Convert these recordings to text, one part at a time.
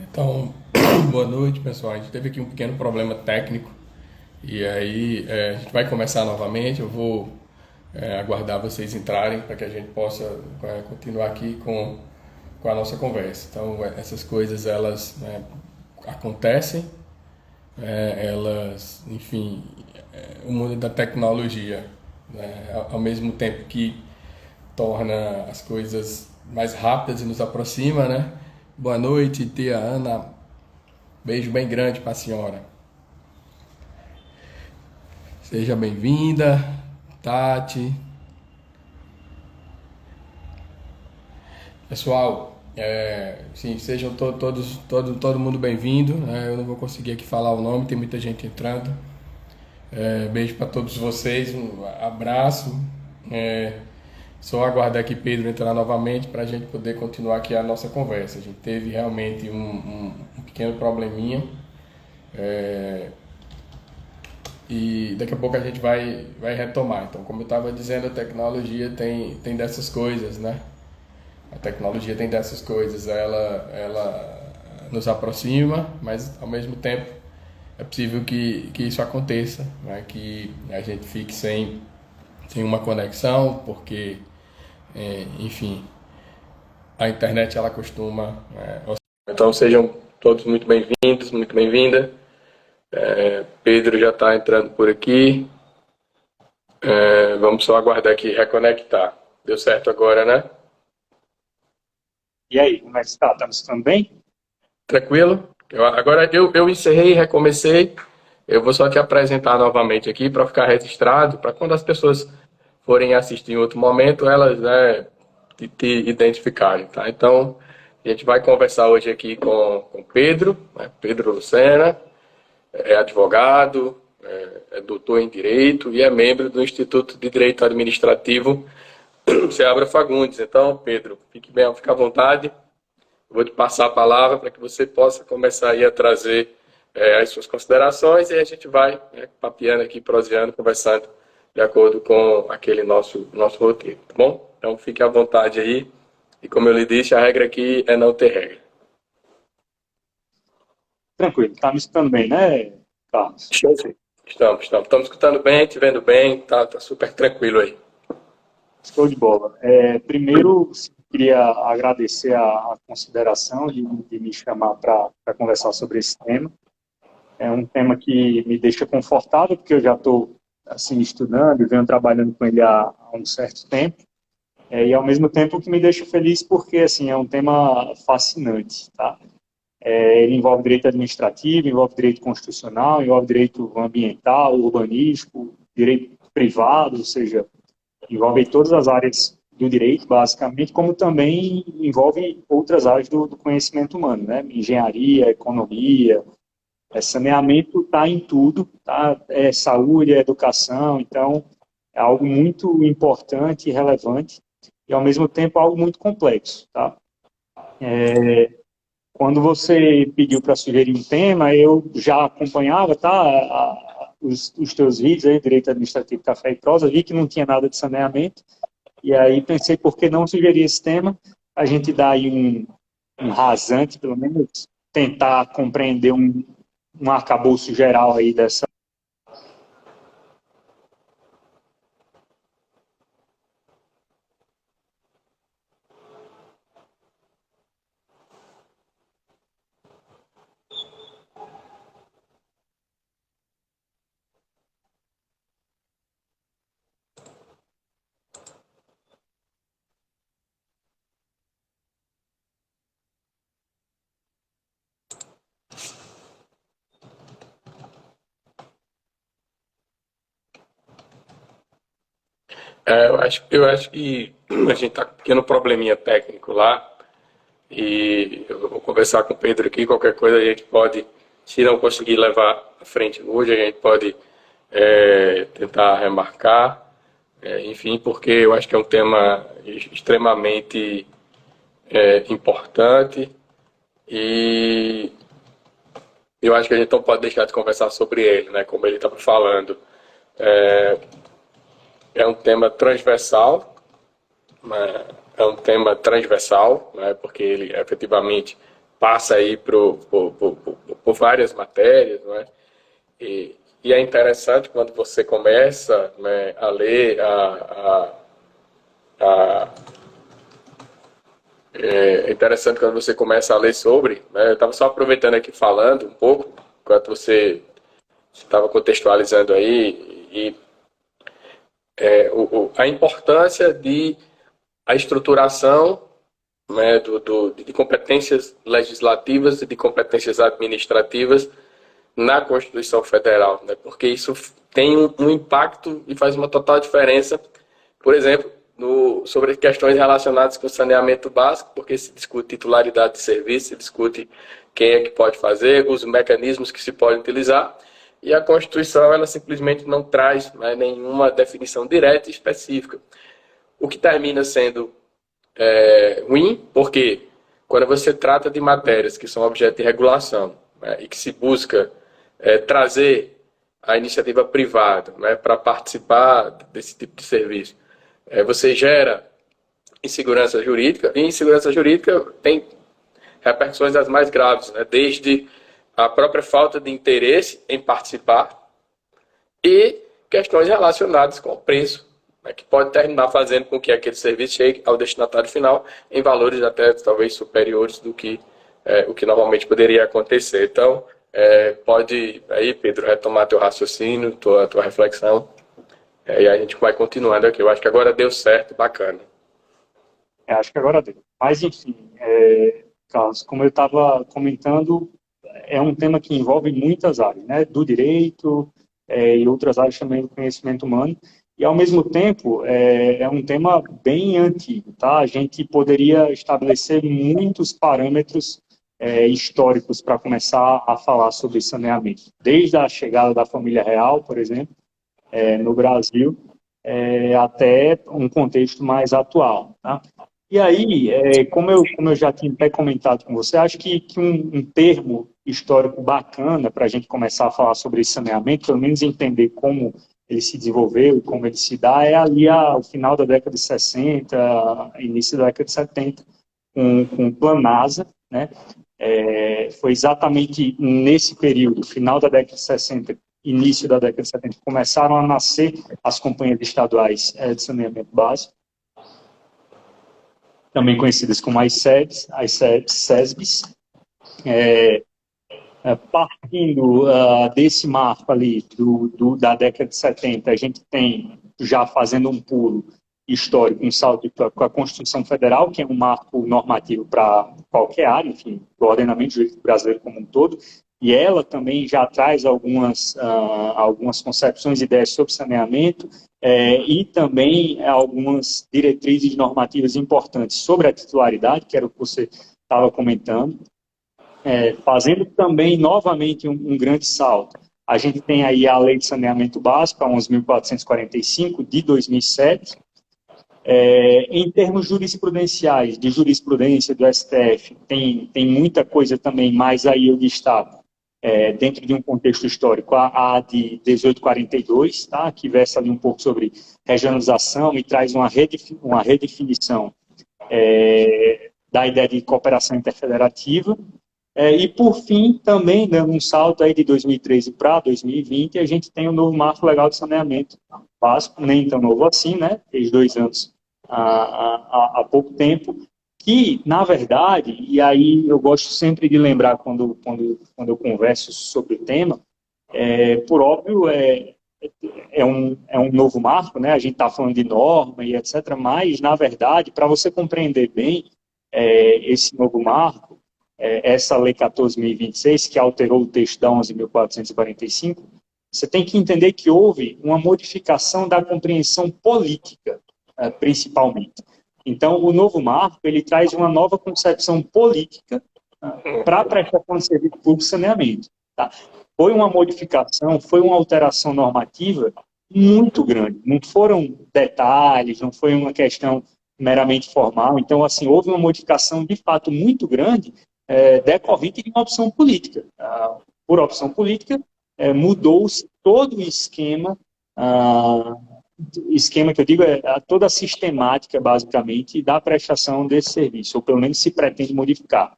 Então, boa noite, pessoal. A gente teve aqui um pequeno problema técnico e aí a gente vai começar novamente. Eu vou aguardar vocês entrarem para que a gente possa continuar aqui com a nossa conversa. Então, essas coisas elas acontecem, elas, enfim, o mundo da tecnologia, ao mesmo tempo que torna as coisas mais rápidas e nos aproxima, né? Boa noite, tia Ana. Beijo bem grande para a senhora. Seja bem-vinda, Tati. Pessoal, sim, sejam todo mundo bem-vindo. Eu não vou conseguir aqui falar o nome, tem muita gente entrando. Beijo para todos vocês, um abraço. Só aguardar aqui Pedro entrar novamente para a gente poder continuar aqui a nossa conversa. A gente teve realmente um pequeno probleminha. E daqui a pouco a gente vai retomar. Então, como eu estava dizendo, a tecnologia tem dessas coisas, né? A tecnologia tem dessas coisas. Ela nos aproxima, mas ao mesmo tempo é possível que isso aconteça, né? Que a gente fique sem uma conexão, porque, enfim, a internet ela costuma. Então, sejam todos muito bem-vindos, muito bem-vinda. Pedro já está entrando por aqui. Vamos só aguardar aqui, reconectar. Deu certo agora, né? E aí, como é que está? Tá me escutando bem? Tranquilo? Agora eu encerrei e recomecei. Eu vou só te apresentar novamente aqui para ficar registrado, para quando as pessoas forem assistir em outro momento, elas te identificarem, tá? Então, a gente vai conversar hoje aqui com Pedro, né? Pedro Lucena, é advogado, é doutor em Direito e é membro do Instituto de Direito Administrativo Seabra Fagundes. Então, Pedro, fique bem, fique à vontade. Vou te passar a palavra para que você possa começar aí a trazer as suas considerações e a gente vai papeando aqui, proseando, conversando de acordo com aquele nosso roteiro, tá bom? Então, fique à vontade aí. E como eu lhe disse, a regra aqui é não ter regra. Tranquilo, tá me escutando bem, né, Carlos? Show, sim. Estamos escutando bem, te vendo bem, tá super tranquilo aí. Show de bola. Primeiro, queria agradecer a consideração de me chamar para conversar sobre esse tema. É um tema que me deixa confortável, porque eu já estou assim, estudando e venho trabalhando com ele há um certo tempo. E, ao mesmo tempo, que me deixa feliz, porque assim, é um tema fascinante, tá? Ele envolve direito administrativo, envolve direito constitucional, envolve direito ambiental, urbanístico, direito privado, ou seja, envolve todas as áreas do direito, basicamente, como também envolve outras áreas do conhecimento humano, né? Engenharia, economia, saneamento está em tudo, tá? Saúde, educação, então é algo muito importante e relevante e, ao mesmo tempo, algo muito complexo, tá? Quando você pediu para sugerir um tema, eu já acompanhava, tá? Os teus vídeos aí, Direito Administrativo Café e Prosa, vi que não tinha nada de saneamento, e aí pensei, por que não sugerir esse tema? A gente dá aí um rasante, pelo menos, tentar compreender um arcabouço geral aí dessa. Eu acho que a gente está com um pequeno probleminha técnico lá e eu vou conversar com o Pedro aqui. Qualquer coisa a gente pode, se não conseguir levar à frente hoje, a gente pode tentar remarcar. Enfim, porque eu acho que é um tema extremamente importante e eu acho que a gente não pode deixar de conversar sobre ele, né? Como ele estava falando, é um tema transversal, né? É um tema transversal, né? Porque ele efetivamente passa aí por várias matérias, não é? E é interessante quando você começa, né, a ler a é interessante quando você começa a ler sobre, né, eu estava só aproveitando aqui falando um pouco, enquanto você estava contextualizando aí, e a importância de a estruturação, né, de competências legislativas e de competências administrativas na Constituição Federal, né, porque isso tem um impacto e faz uma total diferença, por exemplo, sobre questões relacionadas com saneamento básico, porque se discute titularidade de serviço, se discute quem é que pode fazer, os mecanismos que se podem utilizar, e a Constituição ela simplesmente não traz, né, nenhuma definição direta e específica, o que termina sendo ruim, porque quando você trata de matérias que são objeto de regulação, né, e que se busca trazer a iniciativa privada, né, para participar desse tipo de serviço, você gera insegurança jurídica, e insegurança jurídica tem repercussões das mais graves, né, desde a própria falta de interesse em participar e questões relacionadas com o preço, né, que pode terminar fazendo com que aquele serviço chegue ao destinatário final em valores até talvez superiores do que o que normalmente poderia acontecer. Então, pode aí, Pedro, retomar teu raciocínio, tua reflexão, e a gente vai continuando aqui. Eu acho que agora deu certo, bacana. Acho que agora deu. Mas, enfim, Carlos, como eu estava comentando, é um tema que envolve muitas áreas, né? Do direito e outras áreas também do conhecimento humano. E, ao mesmo tempo, é um tema bem antigo, tá? A gente poderia estabelecer muitos parâmetros históricos para começar a falar sobre saneamento. Desde a chegada da família real, por exemplo, no Brasil, até um contexto mais atual, tá? E aí, como eu já tinha até comentado com você, acho que um termo histórico bacana para a gente começar a falar sobre esse saneamento, pelo menos entender como ele se desenvolveu e como ele se dá, é ali ao final da década de 60, início da década de 70, com o Planasa, né? Foi exatamente nesse período, final da década de 60, início da década de 70, que começaram a nascer as companhias estaduais de saneamento básico, também conhecidas como as SESBs, partindo desse marco ali da década de 70, a gente tem, já fazendo um pulo histórico, um salto com a Constituição Federal, que é um marco normativo para qualquer área, enfim, do ordenamento jurídico brasileiro como um todo, e ela também já traz algumas concepções e ideias sobre saneamento, e também algumas diretrizes normativas importantes sobre a titularidade, que era o que você estava comentando, fazendo também novamente um grande salto. A gente tem aí a Lei de Saneamento Básico, a 11.445, de 2007, em termos jurisprudenciais, de jurisprudência do STF, tem muita coisa também, mas aí eu destaco, dentro de um contexto histórico, a de 1842, tá, que versa ali um pouco sobre regionalização e traz uma redefinição da ideia de cooperação interfederativa. E, por fim, também, dando um salto aí de 2013 para 2020, a gente tem o novo Marco Legal de Saneamento Básico, nem tão novo assim, né? Fez 2 anos há pouco tempo, que, na verdade, e aí eu gosto sempre de lembrar quando eu converso sobre o tema, por óbvio, é um novo marco, né? A gente está falando de norma e etc., mas, na verdade, para você compreender bem esse novo marco, essa Lei 14.026, que alterou o texto da 11.445, você tem que entender que houve uma modificação da compreensão política, principalmente. Então, o novo marco, ele traz uma nova concepção política para a prestação de serviço público e saneamento. Tá? Foi uma modificação, foi uma alteração normativa muito grande. Não foram detalhes, não foi uma questão meramente formal. Então, assim, houve uma modificação, de fato, muito grande, decorrente de uma opção política. Por opção política, mudou-se todo o esquema que eu digo toda a sistemática, basicamente, da prestação desse serviço, ou pelo menos se pretende modificar.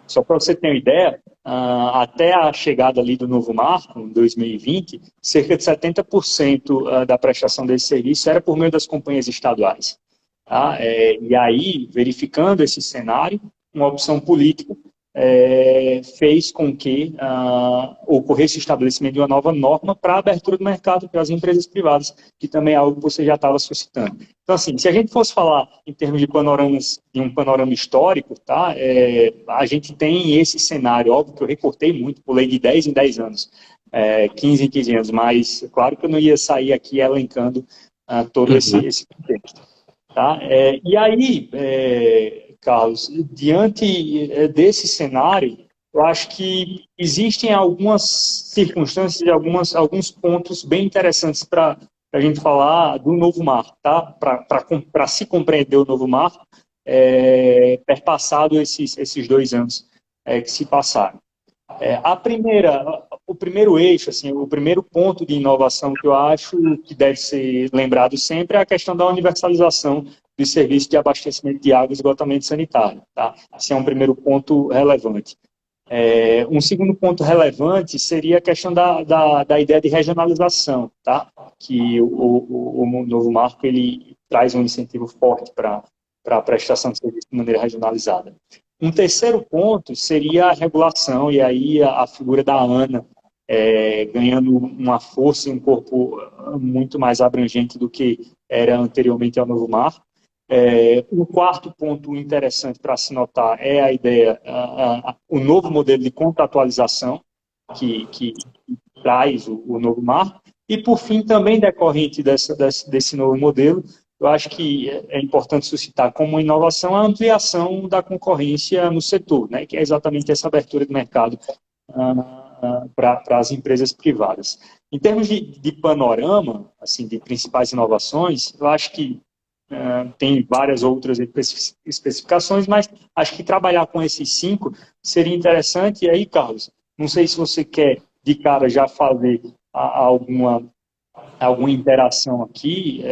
Só para você ter uma ideia, até a chegada ali do novo marco, em 2020, cerca de 70% da prestação desse serviço era por meio das companhias estaduais. Tá? E aí, verificando esse cenário, uma opção política fez com que ocorresse o estabelecimento de uma nova norma para a abertura do mercado para as empresas privadas, que também é algo que você já estava suscitando. Então, assim, se a gente fosse falar em termos de panoramas, de um panorama histórico, tá? A gente tem esse cenário, óbvio que eu recortei muito, pulei de 10 em 10 anos, 15 em 15 anos, mas claro que eu não ia sair aqui elencando todo esse contexto. Tá? E aí, Carlos, diante desse cenário, eu acho que existem algumas circunstâncias e alguns pontos bem interessantes para a gente falar do novo marco, tá? Para se compreender o novo marco, perpassado esses 2 anos que se passaram. O primeiro eixo, assim, o primeiro ponto de inovação que eu acho que deve ser lembrado sempre é a questão da universalização do serviço de abastecimento de água e esgotamento sanitário. Tá? Esse é um primeiro ponto relevante. Um segundo ponto relevante seria a questão da ideia de regionalização, tá? Que o novo marco ele traz um incentivo forte para a prestação de serviço de maneira regionalizada. Um terceiro ponto seria a regulação, e aí a figura da ANA ganhando uma força e um corpo muito mais abrangente do que era anteriormente ao novo marco. O quarto ponto interessante para se notar é a ideia, o novo modelo de contratualização que traz o novo marco. E, por fim, também decorrente desse novo modelo, eu acho que é importante suscitar como inovação a ampliação da concorrência no setor, né, que é exatamente essa abertura de mercado para as empresas privadas. Em termos de panorama, assim, de principais inovações, eu acho que tem várias outras especificações, mas acho que trabalhar com esses 5 seria interessante. E aí, Carlos, não sei se você quer de cara já fazer alguma interação aqui,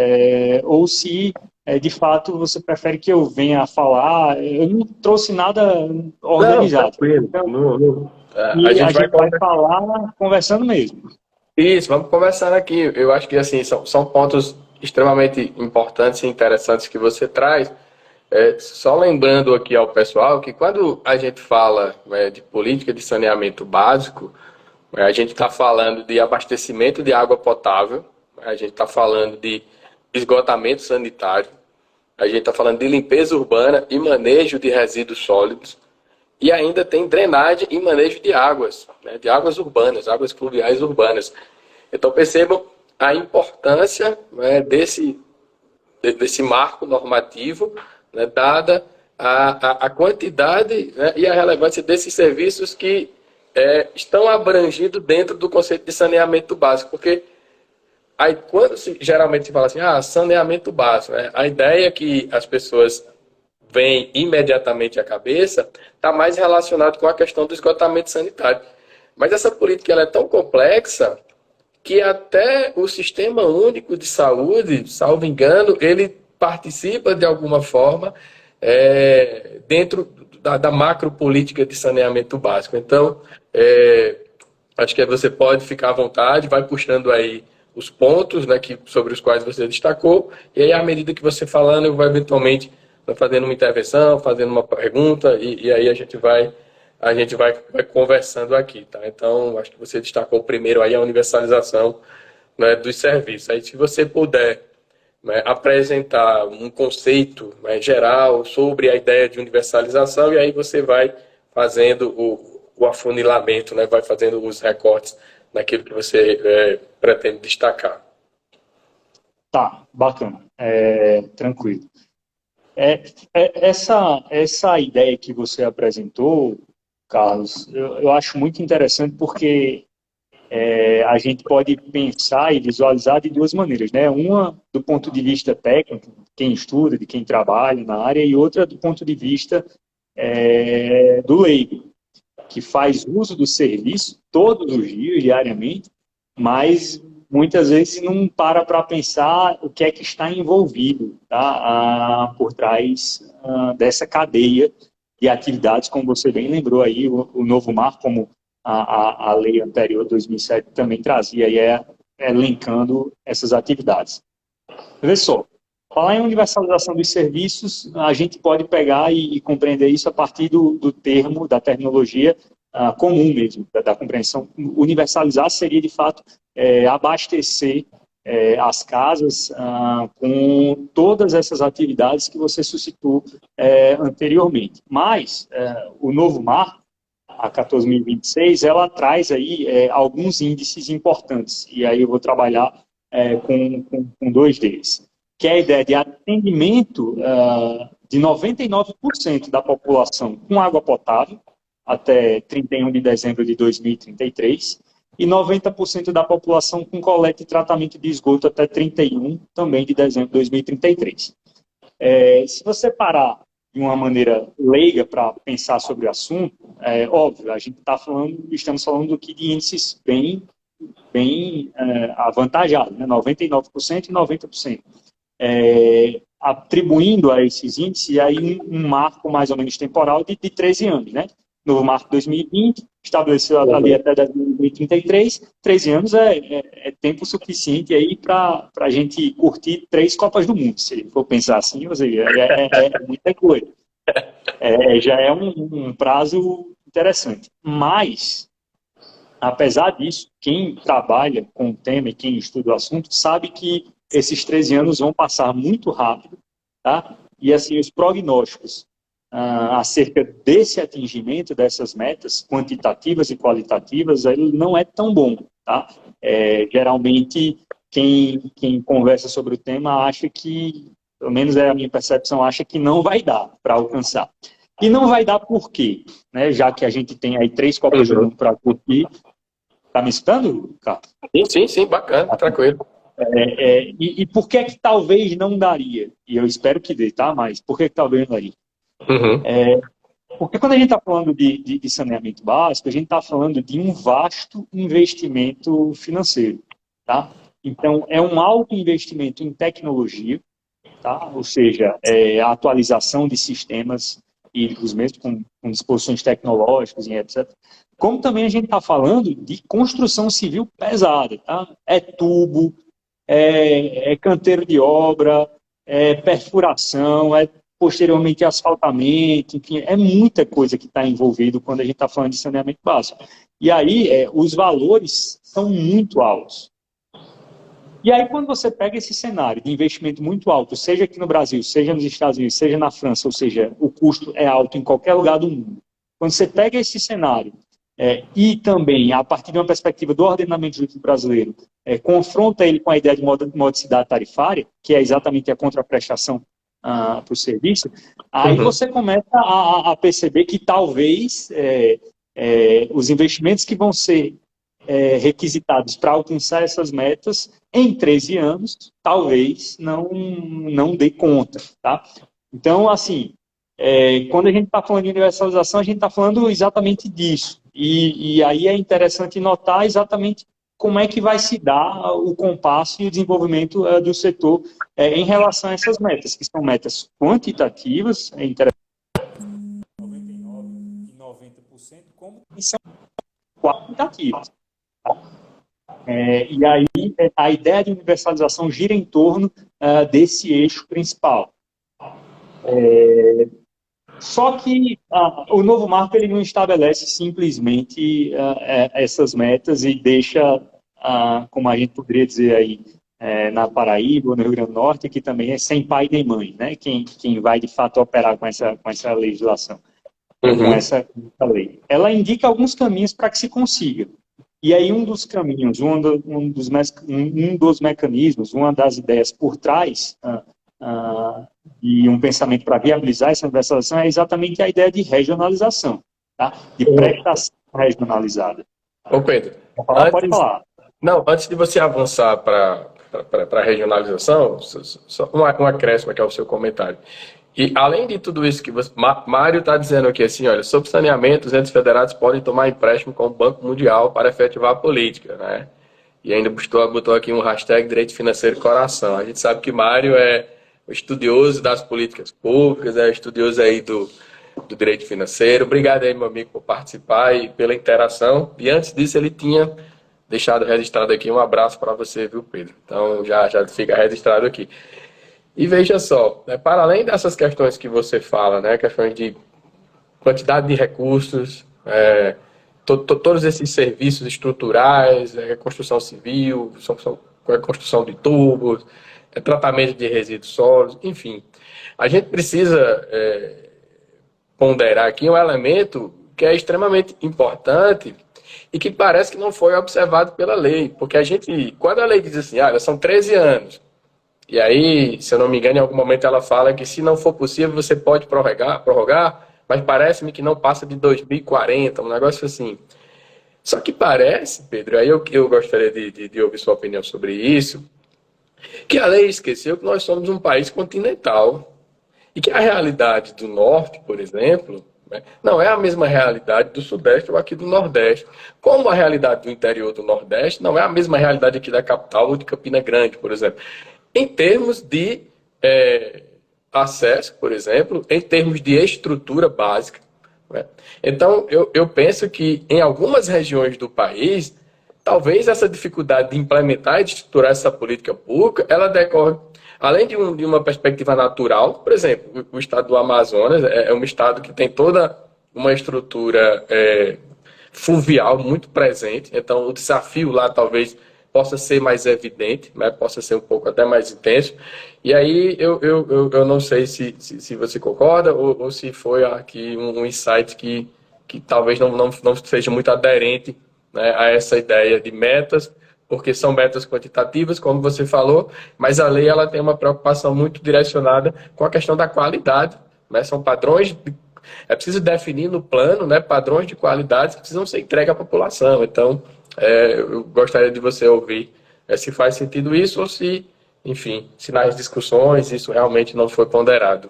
ou se, de fato, você prefere que eu venha a falar. Eu não trouxe nada organizado. Não, tranquilo. Então, A gente vai falar conversando mesmo. Isso, vamos conversar aqui. Eu acho que assim são pontos extremamente importantes e interessantes que você traz. Só lembrando aqui ao pessoal que quando a gente fala de política de saneamento básico, a gente está falando de abastecimento de água potável, a gente está falando de esgotamento sanitário, a gente está falando de limpeza urbana e manejo de resíduos sólidos, e ainda tem drenagem e manejo de águas, né, de águas urbanas, águas pluviais urbanas. Então percebam a importância desse marco normativo, né, dada a quantidade, né, e a relevância desses serviços que estão abrangidos dentro do conceito de saneamento básico. Porque aí, quando geralmente se fala assim, saneamento básico, né, a ideia que as pessoas vem imediatamente à cabeça, está mais relacionado com a questão do esgotamento sanitário. Mas essa política ela é tão complexa que até o Sistema Único de Saúde, salvo engano, ele participa de alguma forma dentro da macro política de saneamento básico. Então, acho que você pode ficar à vontade, vai puxando aí os pontos, né, sobre os quais você destacou, e aí à medida que você falando, eu vou eventualmente fazendo uma intervenção, fazendo uma pergunta, e aí a gente vai conversando aqui, tá? Então, acho que você destacou primeiro aí a universalização, né, dos serviços. Aí, se você puder, né, apresentar um conceito, né, geral sobre a ideia de universalização, e aí você vai fazendo o afunilamento, né, vai fazendo os recortes naquilo que você pretende destacar. Tá, bacana, tranquilo. Essa ideia que você apresentou, Carlos, eu acho muito interessante porque a gente pode pensar e visualizar de 2 maneiras, né? Uma do ponto de vista técnico, de quem estuda, de quem trabalha na área, e outra do ponto de vista do leigo, que faz uso do serviço todos os dias, diariamente, mas muitas vezes não para pensar o que é que está envolvido, tá? Por trás dessa cadeia de atividades, como você bem lembrou aí, o novo marco, como a lei anterior, 2007, também trazia, e elencando essas atividades. Vê só, falar em universalização dos serviços, a gente pode pegar e compreender isso a partir do termo, da terminologia comum mesmo, da compreensão. Universalizar seria, de fato, abastecer as casas com todas essas atividades que você suscitou anteriormente. Mas o novo marco, a 14.026, ela traz aí alguns índices importantes, e aí eu vou trabalhar com dois deles, que é a ideia de atendimento de 99% da população com água potável até 31 de dezembro de 2033, e 90% da população com coleta e tratamento de esgoto até 31 também de dezembro de 2033. Se você parar de uma maneira leiga para pensar sobre o assunto, óbvio, a gente estamos falando aqui de índices bem avantajados, né? 99% e 90%. Atribuindo a esses índices aí um marco mais ou menos temporal de 13 anos, né? Novo marco 2020, estabeleceu ali até 2033, 13 anos é tempo suficiente aí para a gente curtir 3 Copas do Mundo, se for pensar assim, ou seja, é muita coisa. Já é um prazo interessante. Mas, apesar disso, quem trabalha com o tema e quem estuda o assunto sabe que esses 13 anos vão passar muito rápido, tá? E assim, os prognósticos acerca desse atingimento dessas metas quantitativas e qualitativas, ele não é tão bom, tá? Geralmente, quem conversa sobre o tema acha que, pelo menos é a minha percepção, acha que não vai dar para alcançar. E não vai dar por quê? Né? Já que a gente tem aí 3 Copas do Mundo para curtir. Tá me escutando, Carlos? Sim, bacana, tranquilo. E por que talvez não daria? E eu espero que dê, tá? Mas por que talvez não daria? Porque quando a gente está falando de saneamento básico, a gente está falando de um vasto investimento financeiro, tá? Então, é um alto investimento em tecnologia, tá? Ou seja, a atualização de sistemas hídricos mesmo, com disposições tecnológicas e etc. Como também a gente está falando de construção civil pesada, tá? É tubo, é canteiro de obra, é perfuração, posteriormente asfaltamento, enfim, é muita coisa que está envolvido quando a gente está falando de saneamento básico. E aí, os valores são muito altos. E aí, quando você pega esse cenário de investimento muito alto, seja aqui no Brasil, seja nos Estados Unidos, seja na França, ou seja, o custo é alto em qualquer lugar do mundo. Quando você pega esse cenário e também, a partir de uma perspectiva do ordenamento jurídico brasileiro, confronta ele com a ideia de modicidade tarifária, que é exatamente a contraprestação para o serviço, aí você começa a perceber que talvez os investimentos que vão ser requisitados para alcançar essas metas em 13 anos, talvez não dê conta, tá? Então, assim, quando a gente está falando de universalização, a gente está falando exatamente disso. E aí é interessante notar exatamente como é que vai se dar o compasso e o desenvolvimento do setor em relação a essas metas, que são metas quantitativas, é interessante, 99% e 90%, como são qualitativas. E aí a ideia de universalização gira em torno desse eixo principal. Só que o novo marco ele não estabelece simplesmente essas metas e deixa, como a gente poderia dizer aí, na Paraíba ou no Rio Grande do Norte, que também é sem pai nem mãe, né? Quem vai de fato operar com essa legislação, com essa lei. Ela indica alguns caminhos para que se consiga. E aí um dos caminhos, um dos mecanismos, uma das ideias por trás de um pensamento para viabilizar essa universalização é exatamente a ideia de regionalização, tá? De prestação regionalizada. Ô Pedro, pode falar. Não, antes de você avançar para a regionalização, só um acréscimo aqui ao seu comentário. E além de tudo isso que Mário está dizendo aqui, assim, olha, sobre saneamento, os entes federados podem tomar empréstimo com o Banco Mundial para efetivar a política, né? E ainda botou aqui um hashtag Direito Financeiro Coração. A gente sabe que Mário é o estudioso das políticas públicas, é estudioso aí do direito financeiro. Obrigado aí, meu amigo, por participar e pela interação. E antes disso, ele tinha deixado registrado aqui um abraço para você, viu, Pedro? Então, já fica registrado aqui. E veja só, né, para além dessas questões que você fala, né, questões de quantidade de recursos, todos esses serviços estruturais, construção civil, construção de tubos, tratamento de resíduos sólidos, enfim. A gente precisa ponderar aqui um elemento que é extremamente importante e que parece que não foi observado pela lei, porque quando a lei diz assim, são 13 anos, e aí, se eu não me engano, em algum momento ela fala que se não for possível, você pode prorrogar, mas parece-me que não passa de 2040, um negócio assim. Só que parece, Pedro, aí eu gostaria de ouvir sua opinião sobre isso, que a lei esqueceu que nós somos um país continental e que a realidade do norte, por exemplo, né, não é a mesma realidade do sudeste ou aqui do nordeste. Como a realidade do interior do nordeste não é a mesma realidade aqui da capital ou de Campina Grande, por exemplo. Em termos de acesso, por exemplo, em termos de estrutura básica. Né? Então, eu penso que em algumas regiões do país, talvez essa dificuldade de implementar e de estruturar essa política pública, ela decorre, além de uma perspectiva natural, por exemplo, o estado do Amazonas é um estado que tem toda uma estrutura fluvial muito presente, então o desafio lá talvez possa ser mais evidente, né? Possa ser um pouco até mais intenso. E aí eu não sei se você concorda ou se foi aqui um insight que talvez não seja muito aderente, né, a essa ideia de metas, porque são metas quantitativas, como você falou, mas a lei ela tem uma preocupação muito direcionada com a questão da qualidade. Né? São padrões, é preciso definir no plano, né, padrões de qualidade que precisam ser entregues à população. Então, eu gostaria de você ouvir se faz sentido isso ou se, enfim, se nas discussões isso realmente não foi ponderado.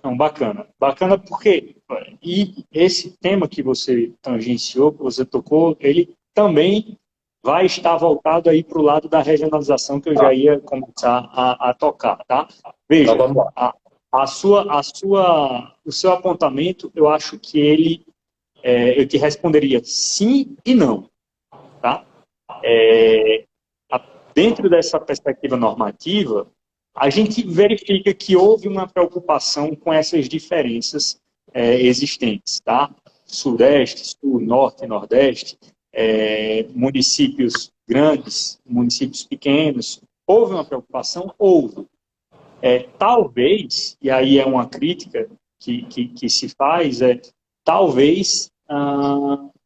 Não, bacana. Bacana porque e esse tema que você tangenciou, que você tocou, ele também vai estar voltado aí para o lado da regionalização que eu já ia começar a tocar, tá? Veja, Então, vamos lá. o seu apontamento, eu acho que eu te responderia sim e não, tá? Dentro dessa perspectiva normativa, a gente verifica que houve uma preocupação com essas diferenças existentes, tá? Sudeste, Sul, Norte, Nordeste, municípios grandes, municípios pequenos. Houve uma preocupação? Houve. Talvez, e aí é uma crítica que se faz, talvez,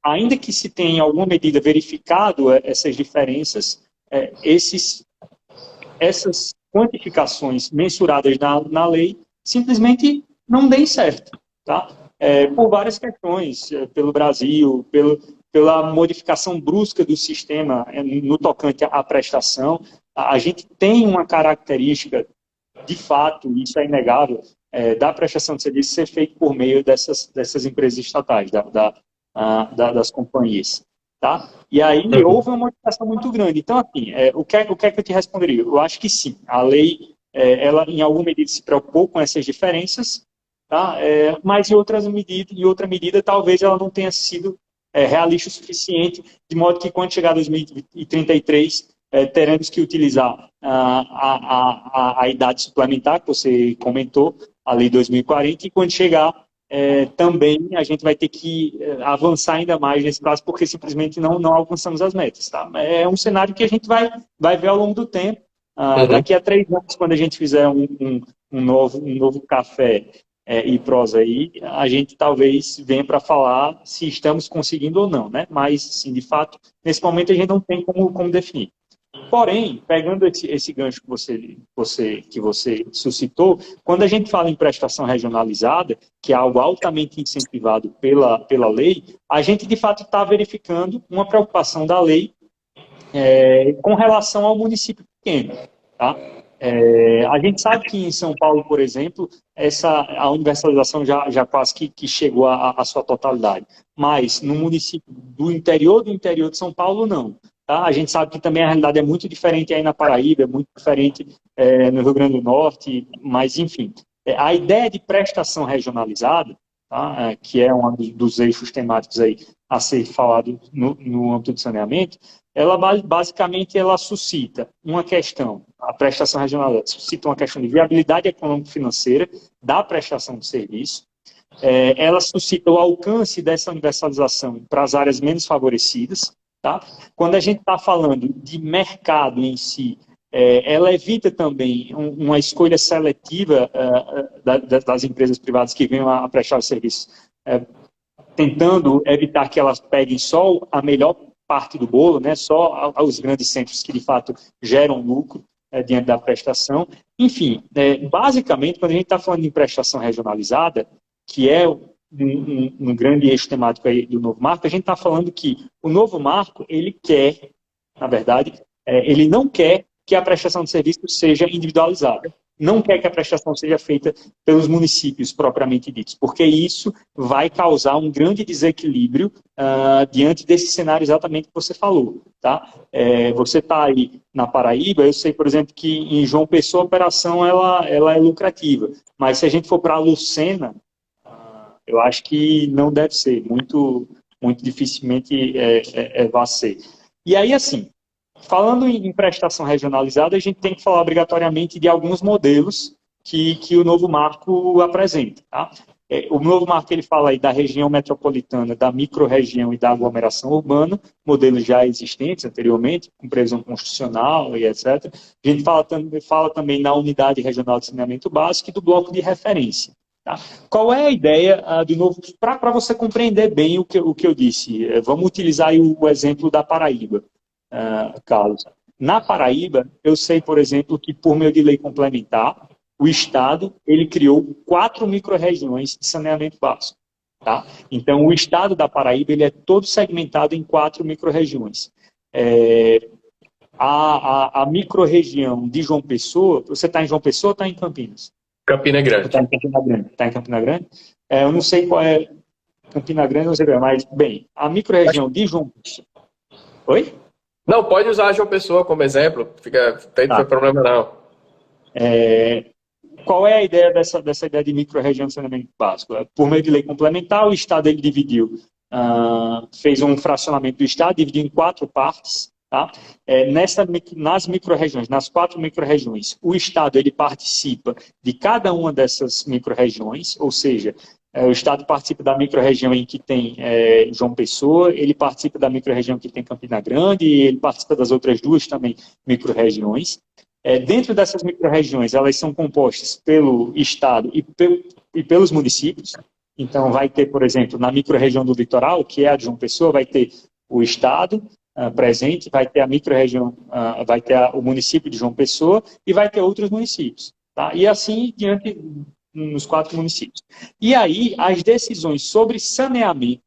ainda que se tenha em alguma medida verificado essas diferenças, essas quantificações mensuradas na lei simplesmente não deem certo, tá? Por várias questões, pelo Brasil, pela modificação brusca do sistema no tocante à prestação. A gente tem uma característica, de fato, isso é inegável, da prestação de serviço ser feito por meio dessas empresas estatais, das companhias. Tá? E aí houve uma modificação muito grande. Então, assim, o que é que eu te responderia? Eu acho que sim. A lei, ela em alguma medida se preocupou com essas diferenças, tá? Mas em outra medida, talvez ela não tenha sido realista o suficiente, de modo que quando chegar 2033, teremos que utilizar a idade suplementar, que você comentou, a lei 2040, e quando chegar também a gente vai ter que avançar ainda mais nesse caso, porque simplesmente não alcançamos as metas. Tá? É um cenário que a gente vai ver ao longo do tempo. Daqui a 3 anos, quando a gente fizer um novo café e prosa aí, a gente talvez venha para falar se estamos conseguindo ou não, né? Mas, sim, de fato, nesse momento a gente não tem como definir. Porém, pegando esse gancho que você suscitou, quando a gente fala em prestação regionalizada, que é algo altamente incentivado pela lei, a gente de fato está verificando uma preocupação da lei com relação ao município pequeno. Tá? A gente sabe que em São Paulo, por exemplo, a universalização já quase que chegou à sua totalidade. Mas no município do interior de São Paulo, não. Tá? A gente sabe que também a realidade é muito diferente aí na Paraíba, é muito diferente no Rio Grande do Norte, mas enfim. A ideia de prestação regionalizada, tá? Que é um dos eixos temáticos aí a ser falado no âmbito do saneamento, ela basicamente ela suscita uma questão, a prestação regionalizada suscita uma questão de viabilidade econômico-financeira da prestação de serviço, ela suscita o alcance dessa universalização para as áreas menos favorecidas, tá? Quando a gente está falando de mercado em si, ela evita também uma escolha seletiva das empresas privadas que venham a prestar o serviço, tentando evitar que elas peguem só a melhor parte do bolo, né? Só os grandes centros que de fato geram lucro diante da prestação. Enfim, basicamente, quando a gente está falando de prestação regionalizada, que é um grande eixo temático aí do novo marco, a gente está falando que o novo marco, ele quer, na verdade, ele não quer que a prestação de serviço seja individualizada. Não quer que a prestação seja feita pelos municípios propriamente ditos, porque isso vai causar um grande desequilíbrio diante desse cenário exatamente que você falou. Tá? Você está aí na Paraíba, eu sei, por exemplo, que em João Pessoa a operação ela é lucrativa, mas se a gente for para Lucena, eu acho que não deve ser, muito dificilmente vai ser. E aí, assim, falando em prestação regionalizada, a gente tem que falar obrigatoriamente de alguns modelos que o novo marco apresenta. Tá? O novo marco ele fala aí da região metropolitana, da microrregião e da aglomeração urbana, modelos já existentes anteriormente, com previsão constitucional e etc. A gente fala também na unidade regional de saneamento básico e do bloco de referência. Tá? Qual é a ideia do novo... Para você compreender bem o que eu disse, vamos utilizar aí o exemplo da Paraíba. Carlos. Na Paraíba, eu sei, por exemplo, que por meio de lei complementar, o Estado ele criou 4 microrregiões de saneamento básico. Tá? Então, o Estado da Paraíba ele é todo segmentado em 4 microrregiões. A microrregião de João Pessoa, você está em João Pessoa ou está em Campinas? Campina Grande. Está em Campina Grande. Está em Campina Grande? Eu não sei qual é Campina Grande, não sei qual é, mas, bem, a microrregião de João Pessoa... Oi? Não, pode usar a João Pessoa como exemplo, não tem problema não. Qual é a ideia dessa ideia de micro-região de saneamento básico? Por meio de lei complementar, o Estado ele dividiu, fez um fracionamento do Estado, dividiu em 4 partes. Tá? Nas micro-regiões, nas 4 micro-regiões, o Estado ele participa de cada uma dessas micro-regiões, ou seja, o Estado participa da microrregião em que tem João Pessoa, ele participa da microrregião que tem Campina Grande, e ele participa das outras 2 também microrregiões. Dentro dessas microrregiões, elas são compostas pelo Estado e pelos municípios. Então, vai ter, por exemplo, na microrregião do litoral, que é a de João Pessoa, vai ter o Estado presente, vai ter a microrregião, vai ter o município de João Pessoa e vai ter outros municípios. Tá? E assim diante nos 4 municípios. E aí, as decisões sobre saneamento,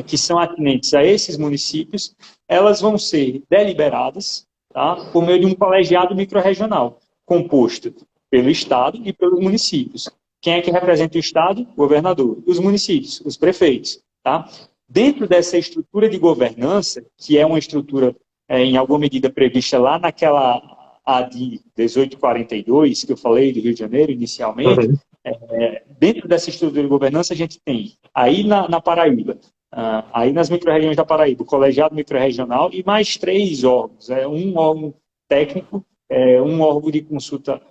que são atinentes a esses municípios, elas vão ser deliberadas, tá, por meio de um colegiado microrregional, composto pelo Estado e pelos municípios. Quem é que representa o Estado? O governador. Os municípios, os prefeitos. Tá? Dentro dessa estrutura de governança, que é uma estrutura, em alguma medida, prevista lá naquela AD 1842, que eu falei, do Rio de Janeiro, inicialmente, dentro dessa estrutura de governança, a gente tem, aí na Paraíba, aí nas microrregiões da Paraíba, o colegiado microrregional e mais 3 órgãos, um órgão técnico, um órgão de consulta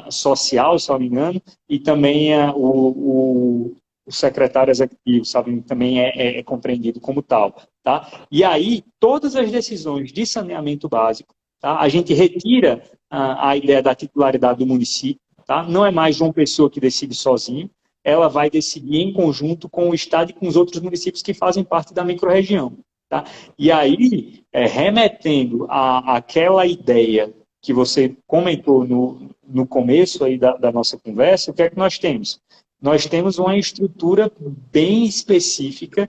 social, se não me engano, e também o secretário executivo, sabe, também é compreendido como tal. Tá? E aí, todas as decisões de saneamento básico, tá? A gente retira a ideia da titularidade do município, tá? Não é mais João Pessoa que decide sozinho, ela vai decidir em conjunto com o Estado e com os outros municípios que fazem parte da microrregião. Tá? E aí, remetendo àquela ideia que você comentou no começo aí da nossa conversa, o que é que nós temos? Nós temos uma estrutura bem específica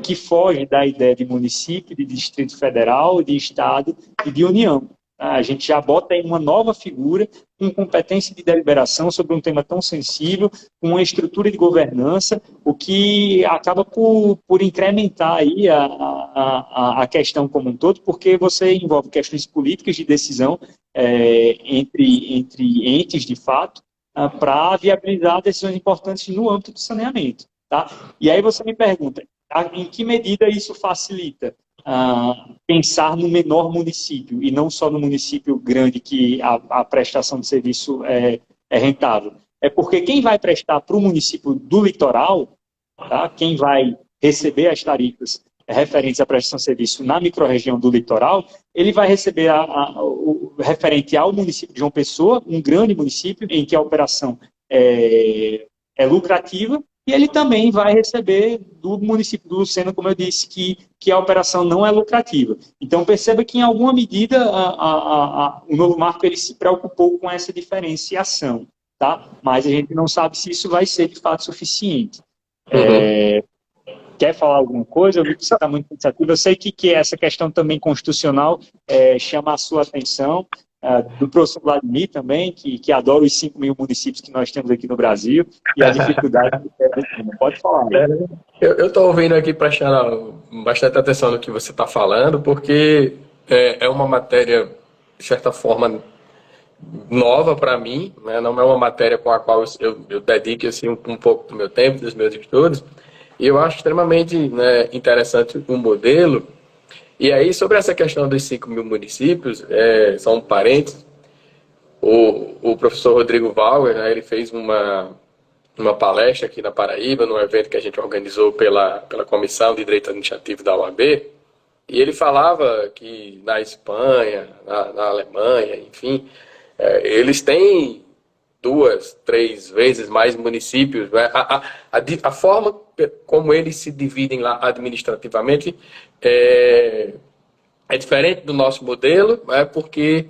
que foge da ideia de município, de Distrito Federal, de Estado e de União. A gente já bota aí uma nova figura com competência de deliberação sobre um tema tão sensível, com uma estrutura de governança, o que acaba por incrementar aí a questão como um todo, porque você envolve questões políticas de decisão entre entes de fato, para viabilizar decisões importantes no âmbito do saneamento. Tá? E aí você me pergunta, em que medida isso facilita pensar no menor município e não só no município grande que a prestação de serviço é rentável? É porque quem vai prestar para o município do litoral, tá? Quem vai receber as tarifas referentes à prestação de serviço na microrregião do litoral, ele vai receber o referente ao município de João Pessoa, um grande município em que a operação é lucrativa, e ele também vai receber do município do Lucena, como eu disse, que a operação não é lucrativa. Então, perceba que, em alguma medida, o novo marco ele se preocupou com essa diferenciação, tá? Mas a gente não sabe se isso vai ser, de fato, suficiente. Quer falar alguma coisa? Eu vi que você está muito pensativo. Eu sei que essa questão também constitucional chama a sua atenção, do professor Vladimir também, que adora os 5 mil municípios que nós temos aqui no Brasil e a dificuldade que tem. Pode falar. Eu estou ouvindo aqui, prestando bastante atenção no que você está falando, porque é uma matéria, de certa forma, nova para mim, né? Não é uma matéria com a qual eu dedico assim, um pouco do meu tempo, dos meus estudos, e eu acho extremamente, né, interessante o modelo. E aí, sobre essa questão dos 5 mil municípios, só um parênteses, o professor Rodrigo Valwer, né, ele fez uma palestra aqui na Paraíba, num evento que a gente organizou pela Comissão de Direito Administrativo da UAB, e ele falava que na Espanha, na Alemanha, enfim, eles têm 2, 3 vezes mais municípios. Né? A forma como eles se dividem lá administrativamente é diferente do nosso modelo, né? Porque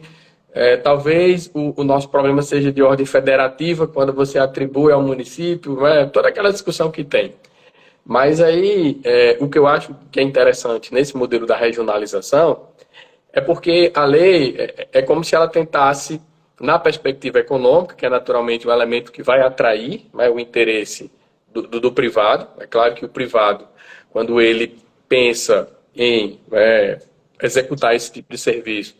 talvez o nosso problema seja de ordem federativa, quando você atribui ao município, né? Toda aquela discussão que tem. Mas aí, o que eu acho que é interessante nesse modelo da regionalização é porque a lei é como se ela tentasse, na perspectiva econômica, que é naturalmente um elemento que vai atrair, né, o interesse do privado. É claro que o privado, quando ele pensa em executar esse tipo de serviço,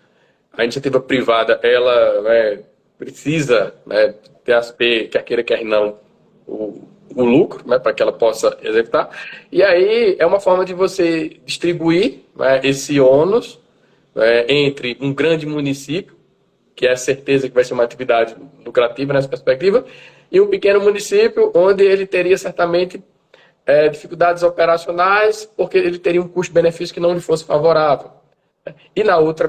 a iniciativa privada ela precisa, né, ter, quer queira, quer não, o lucro, né, para que ela possa executar. E aí é uma forma de você distribuir, né, esse ônus entre um grande município, que é a certeza que vai ser uma atividade lucrativa nessa perspectiva, e um pequeno município onde ele teria certamente dificuldades operacionais, porque ele teria um custo-benefício que não lhe fosse favorável. E na outra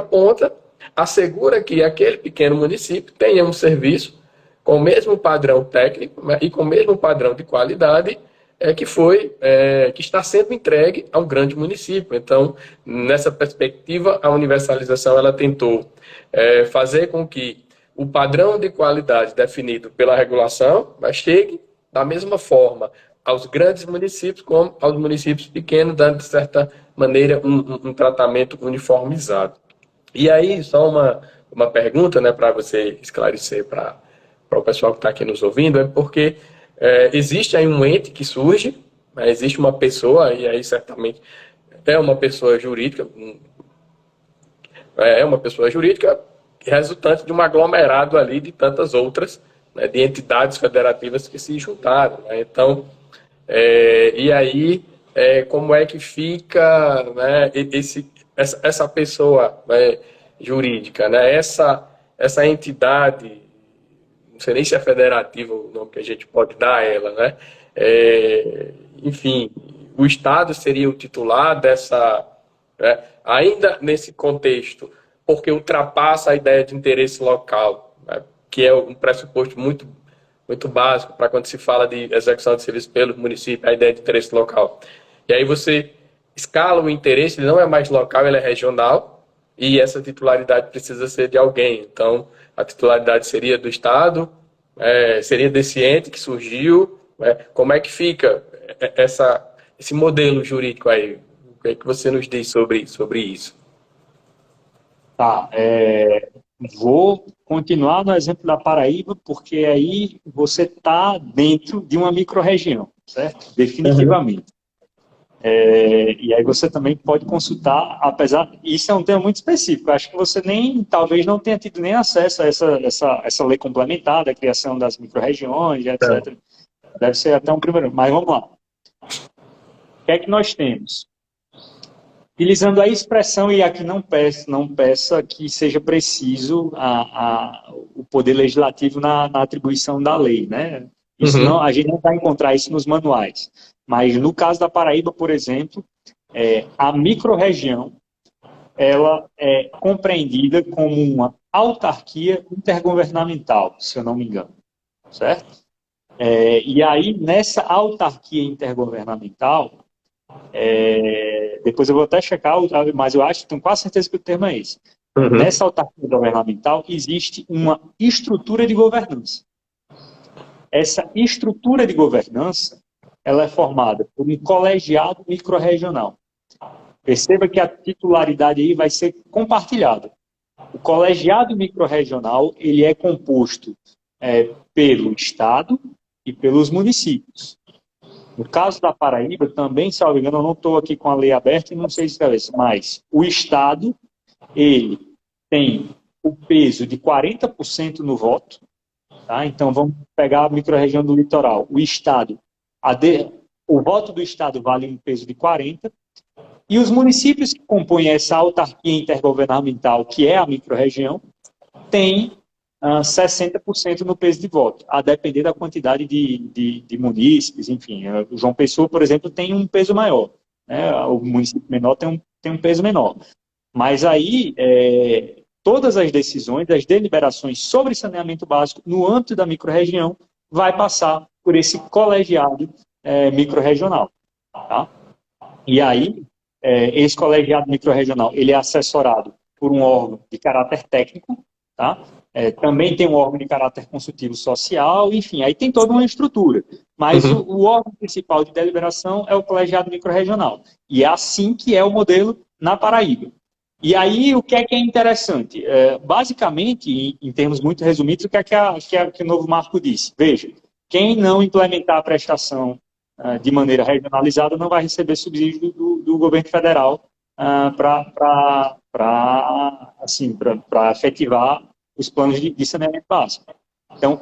ponta, assegura que aquele pequeno município tenha um serviço com o mesmo padrão técnico, né, e com o mesmo padrão de qualidade que está sendo entregue a um grande município. Então, nessa perspectiva, a universalização ela tentou fazer com que o padrão de qualidade definido pela regulação chegue da mesma forma aos grandes municípios como aos municípios pequenos, dando, de certa maneira, um tratamento uniformizado. E aí, só uma pergunta, né, para você esclarecer para o pessoal que está aqui nos ouvindo, é porque existe aí um ente que surge, né, existe uma pessoa, e aí certamente é uma pessoa jurídica, resultante de um aglomerado ali de tantas outras, né, de entidades federativas que se juntaram. Né? Então, e aí, como é que fica, né, essa pessoa, né, jurídica, né, essa entidade, não sei nem se é federativa o nome que a gente pode dar a ela, né? Enfim, o Estado seria o titular dessa, né, ainda nesse contexto, porque ultrapassa a ideia de interesse local, né, que é um pressuposto muito, muito básico para quando se fala de execução de serviço pelo município, a ideia de interesse local. E aí você escala o interesse, ele não é mais local, ele é regional, e essa titularidade precisa ser de alguém. Então, a titularidade seria do Estado, seria desse ente que surgiu. Como é que fica esse modelo jurídico aí? O que é que você nos diz sobre isso? Tá, vou continuar no exemplo da Paraíba, porque aí você está dentro de uma microrregião, certo? Definitivamente. E aí você também pode consultar, apesar, isso é um tema muito específico, acho que você talvez não tenha tido nem acesso a essa lei complementar da criação das micro-regiões, etc. Deve ser até um primeiro, mas vamos lá. O que é que nós temos? Utilizando a expressão, e aqui não peça que seja preciso o poder legislativo na atribuição da lei, né? Isso não, a gente não vai encontrar isso nos manuais. Mas no caso da Paraíba, por exemplo, a microrregião ela é compreendida como uma autarquia intergovernamental, se eu não me engano, certo? E aí, nessa autarquia intergovernamental, depois eu vou até checar, mas eu acho, tenho quase certeza que o termo é esse. Nessa autarquia governamental existe uma estrutura de governança. Essa estrutura de governança ela é formada por um colegiado microrregional. Perceba que a titularidade aí vai ser compartilhada. O colegiado microrregional ele é composto pelo Estado e pelos municípios. No caso da Paraíba, também, salvo engano, eu não estou aqui com a lei aberta e não sei de cabeça, mas o Estado ele tem o peso de 40% no voto. Tá? Então, vamos pegar a microrregião do litoral. O Estado, o voto do Estado vale um peso de 40%, e os municípios que compõem essa autarquia intergovernamental, que é a microrregião, têm 60% no peso de voto, a depender da quantidade de munícipes, enfim. O João Pessoa, por exemplo, tem um peso maior. Né? O município menor tem um peso menor. Mas aí, todas as decisões, as deliberações sobre saneamento básico no âmbito da microrregião vai passar por esse colegiado microrregional. Tá? E aí, esse colegiado microrregional ele é assessorado por um órgão de caráter técnico, tá? Também tem um órgão de caráter consultivo social, enfim, aí tem toda uma estrutura. Mas o órgão principal de deliberação é o colegiado microrregional. E é assim que é o modelo na Paraíba. E aí, o que é interessante? Basicamente, em termos muito resumidos, o que é que o novo marco disse? Veja, quem não implementar a prestação de maneira regionalizada não vai receber subsídio do governo federal para efetivar os planos de saneamento básico. Então,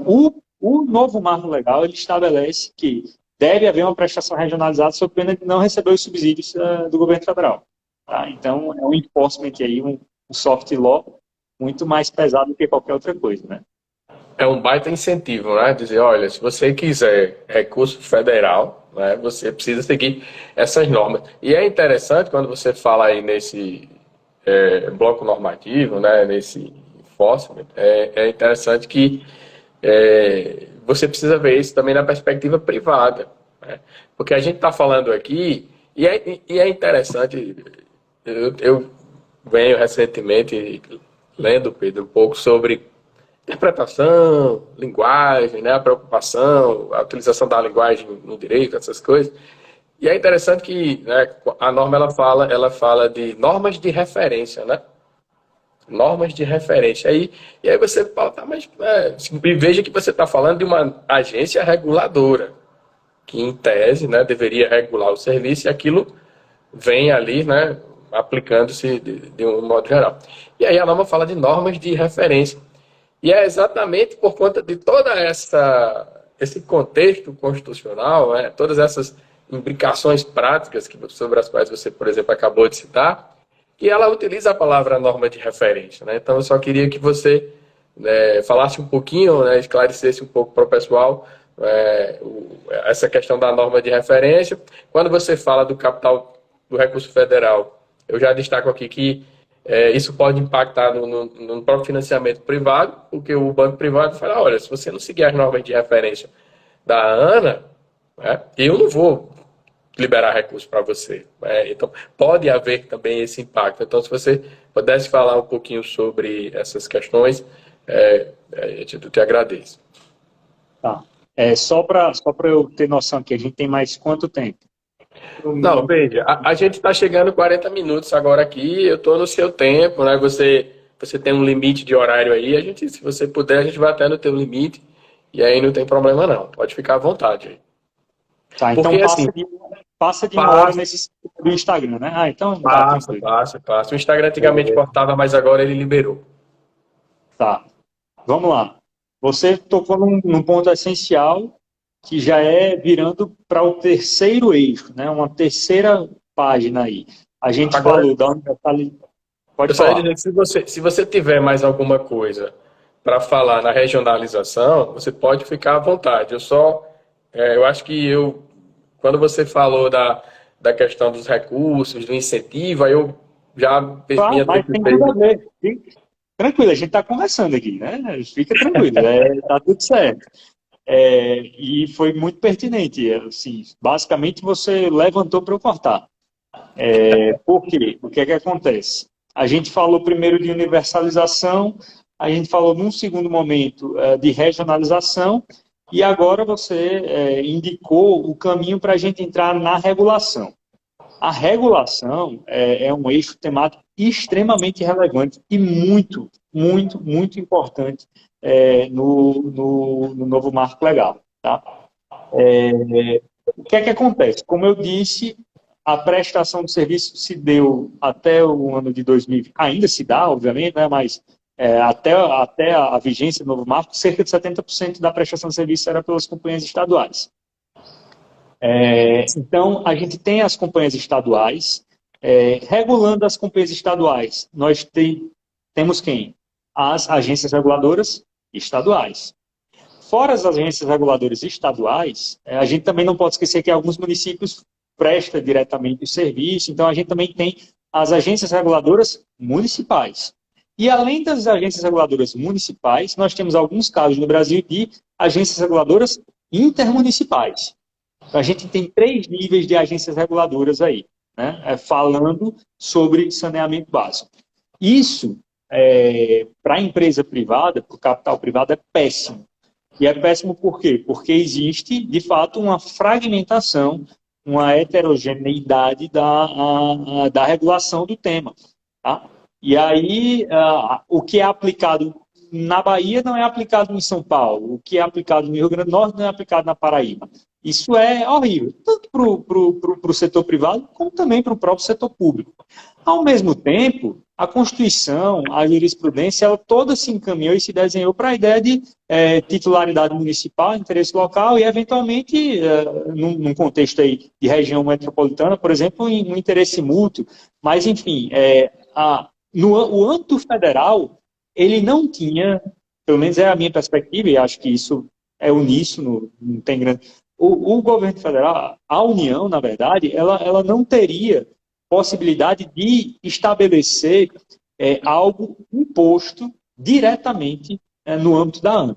o novo marco legal ele estabelece que deve haver uma prestação regionalizada sob pena de não receber os subsídios do governo federal. Tá? Então, é um enforcement aí, um soft law muito mais pesado do que qualquer outra coisa, né? É um baita incentivo, né? Dizer, olha, se você quiser recurso federal, né, você precisa seguir essas normas. E é interessante quando você fala aí nesse bloco normativo, né, nesse enforcement, é interessante que você precisa ver isso também na perspectiva privada. Né? Porque a gente está falando aqui, e é interessante, eu venho recentemente lendo, Pedro, um pouco sobre interpretação, linguagem, né, a preocupação, a utilização da linguagem no direito, essas coisas. E é interessante que, né, a norma ela fala de normas de referência, né? Normas de referência. E aí você fala, tá, mas veja que você está falando de uma agência reguladora, que em tese, né, deveria regular o serviço, e aquilo vem ali, né, aplicando-se de um modo geral. E aí a norma fala de normas de referência. E é exatamente por conta de toda esse contexto constitucional, né, todas essas implicações práticas sobre as quais você, por exemplo, acabou de citar, que ela utiliza a palavra norma de referência. Né? Então, eu só queria que você falasse um pouquinho, né, esclarecesse um pouco para o pessoal essa questão da norma de referência. Quando você fala do capital do recurso federal, eu já destaco aqui que isso pode impactar no próprio financiamento privado, porque o banco privado fala, olha, se você não seguir as normas de referência da ANA, eu não vou liberar recursos para você. Então, pode haver também esse impacto. Então, se você pudesse falar um pouquinho sobre essas questões, eu te agradeço. Tá. Só para eu ter noção que a gente tem mais quanto tempo? Não, veja, a gente está chegando 40 minutos agora aqui, eu estou no seu tempo, né? Você tem um limite de horário aí, se você puder, a gente vai até no teu limite, e aí não tem problema não, pode ficar à vontade aí. Tá, então porque assim, passa de 1 hora Passa, nesse site do Instagram, né? Ah, então tá passa, tranquilo. passa, passa. O Instagram antigamente cortava, mas agora ele liberou. Tá. Vamos lá. Você tocou num ponto essencial que já é virando para o terceiro eixo, né? Uma terceira página aí. A gente Agora, falou da universalidade. Pode eu só ia falar. dizer que se você tiver mais alguma coisa para falar na regionalização, você pode ficar à vontade. Eu acho que quando você falou da questão dos recursos, do incentivo, aí eu já me Claro, mas tem antecipei. tudo a ver. Tranquilo, a gente está conversando aqui, né? Fica tranquilo, tá tudo certo. E foi muito pertinente. Assim, basicamente, você levantou para eu cortar. Por quê? O que é que acontece? A gente falou primeiro de universalização, a gente falou num segundo momento de regionalização, e agora você indicou o caminho para a gente entrar na regulação. A regulação é um eixo temático extremamente relevante e muito, muito, muito importante no novo marco legal. Tá? O que é que acontece? Como eu disse, a prestação de serviço se deu até o ano de 2020, ainda se dá, obviamente, né, mas até a vigência do novo marco, cerca de 70% da prestação de serviço era pelas companhias estaduais. Então, a gente tem as companhias estaduais, regulando as companhias estaduais. Nós temos quem? As agências reguladoras estaduais. Fora as agências reguladoras estaduais, a gente também não pode esquecer que alguns municípios prestam diretamente o serviço, então a gente também tem as agências reguladoras municipais. E além das agências reguladoras municipais, nós temos alguns casos no Brasil de agências reguladoras intermunicipais. A gente tem 3 níveis de agências reguladoras aí, né? Falando sobre saneamento básico. Isso, para a empresa privada, para o capital privado, é péssimo. E é péssimo por quê? Porque existe, de fato, uma fragmentação, uma heterogeneidade da regulação do tema. Tá? E aí, o que é aplicado na Bahia não é aplicado em São Paulo, o que é aplicado no Rio Grande do Norte não é aplicado na Paraíba. Isso é horrível, tanto para o setor privado, como também para o próprio setor público. Ao mesmo tempo, a Constituição, a jurisprudência, ela toda se encaminhou e se desenhou para a ideia de titularidade municipal, interesse local e, eventualmente, num contexto aí de região metropolitana, por exemplo, um interesse mútuo. Mas, enfim, o âmbito federal, ele não tinha, pelo menos é a minha perspectiva, e acho que isso é uníssono, não tem grande... O governo federal, a União, na verdade, ela não teria possibilidade de estabelecer algo imposto diretamente no âmbito da ANA.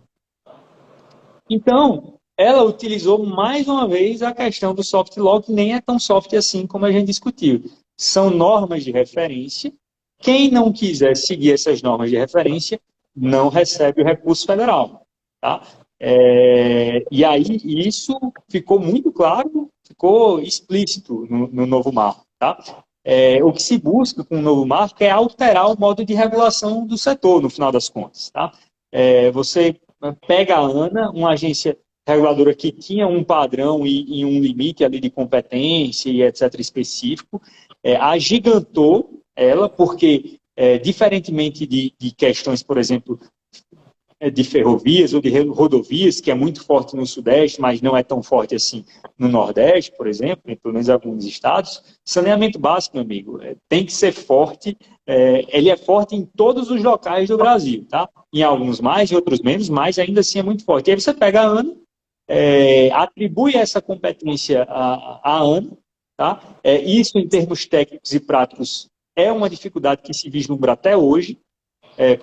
Então, ela utilizou mais uma vez a questão do soft law, que nem é tão soft assim como a gente discutiu. São normas de referência. Quem não quiser seguir essas normas de referência não recebe o recurso federal. Tá? E aí isso ficou muito claro, ficou explícito no novo marco. Tá? O que se busca com o novo marco é alterar o modo de regulação do setor, no final das contas. Tá? Você pega a ANA, uma agência reguladora que tinha um padrão e um limite ali de competência e etc. específico, agigantou ela, porque, diferentemente de questões, por exemplo, de ferrovias ou de rodovias, que é muito forte no Sudeste, mas não é tão forte assim no Nordeste, por exemplo, em pelo menos alguns estados, saneamento básico, meu amigo, tem que ser forte, ele é forte em todos os locais do Brasil, tá? Em alguns mais, em outros menos, mas ainda assim é muito forte. E aí você pega a ANA, atribui essa competência à ANA, tá? Isso em termos técnicos e práticos é uma dificuldade que se vislumbra até hoje,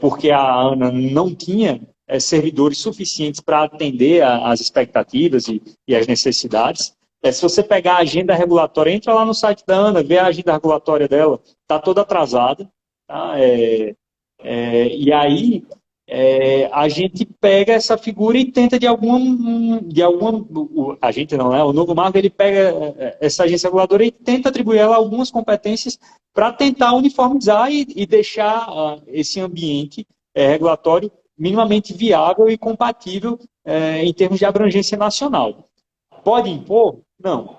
porque a ANA não tinha servidores suficientes para atender às expectativas e às necessidades. Se você pegar a agenda regulatória, entra lá no site da ANA, vê a agenda regulatória dela, está toda atrasada. Tá? E aí a gente pega essa figura e tenta de alguma a gente não, né? O novo marco ele pega essa agência reguladora e tenta atribuir ela algumas competências para tentar uniformizar e deixar esse ambiente regulatório minimamente viável e compatível em termos de abrangência nacional. Pode impor? Não.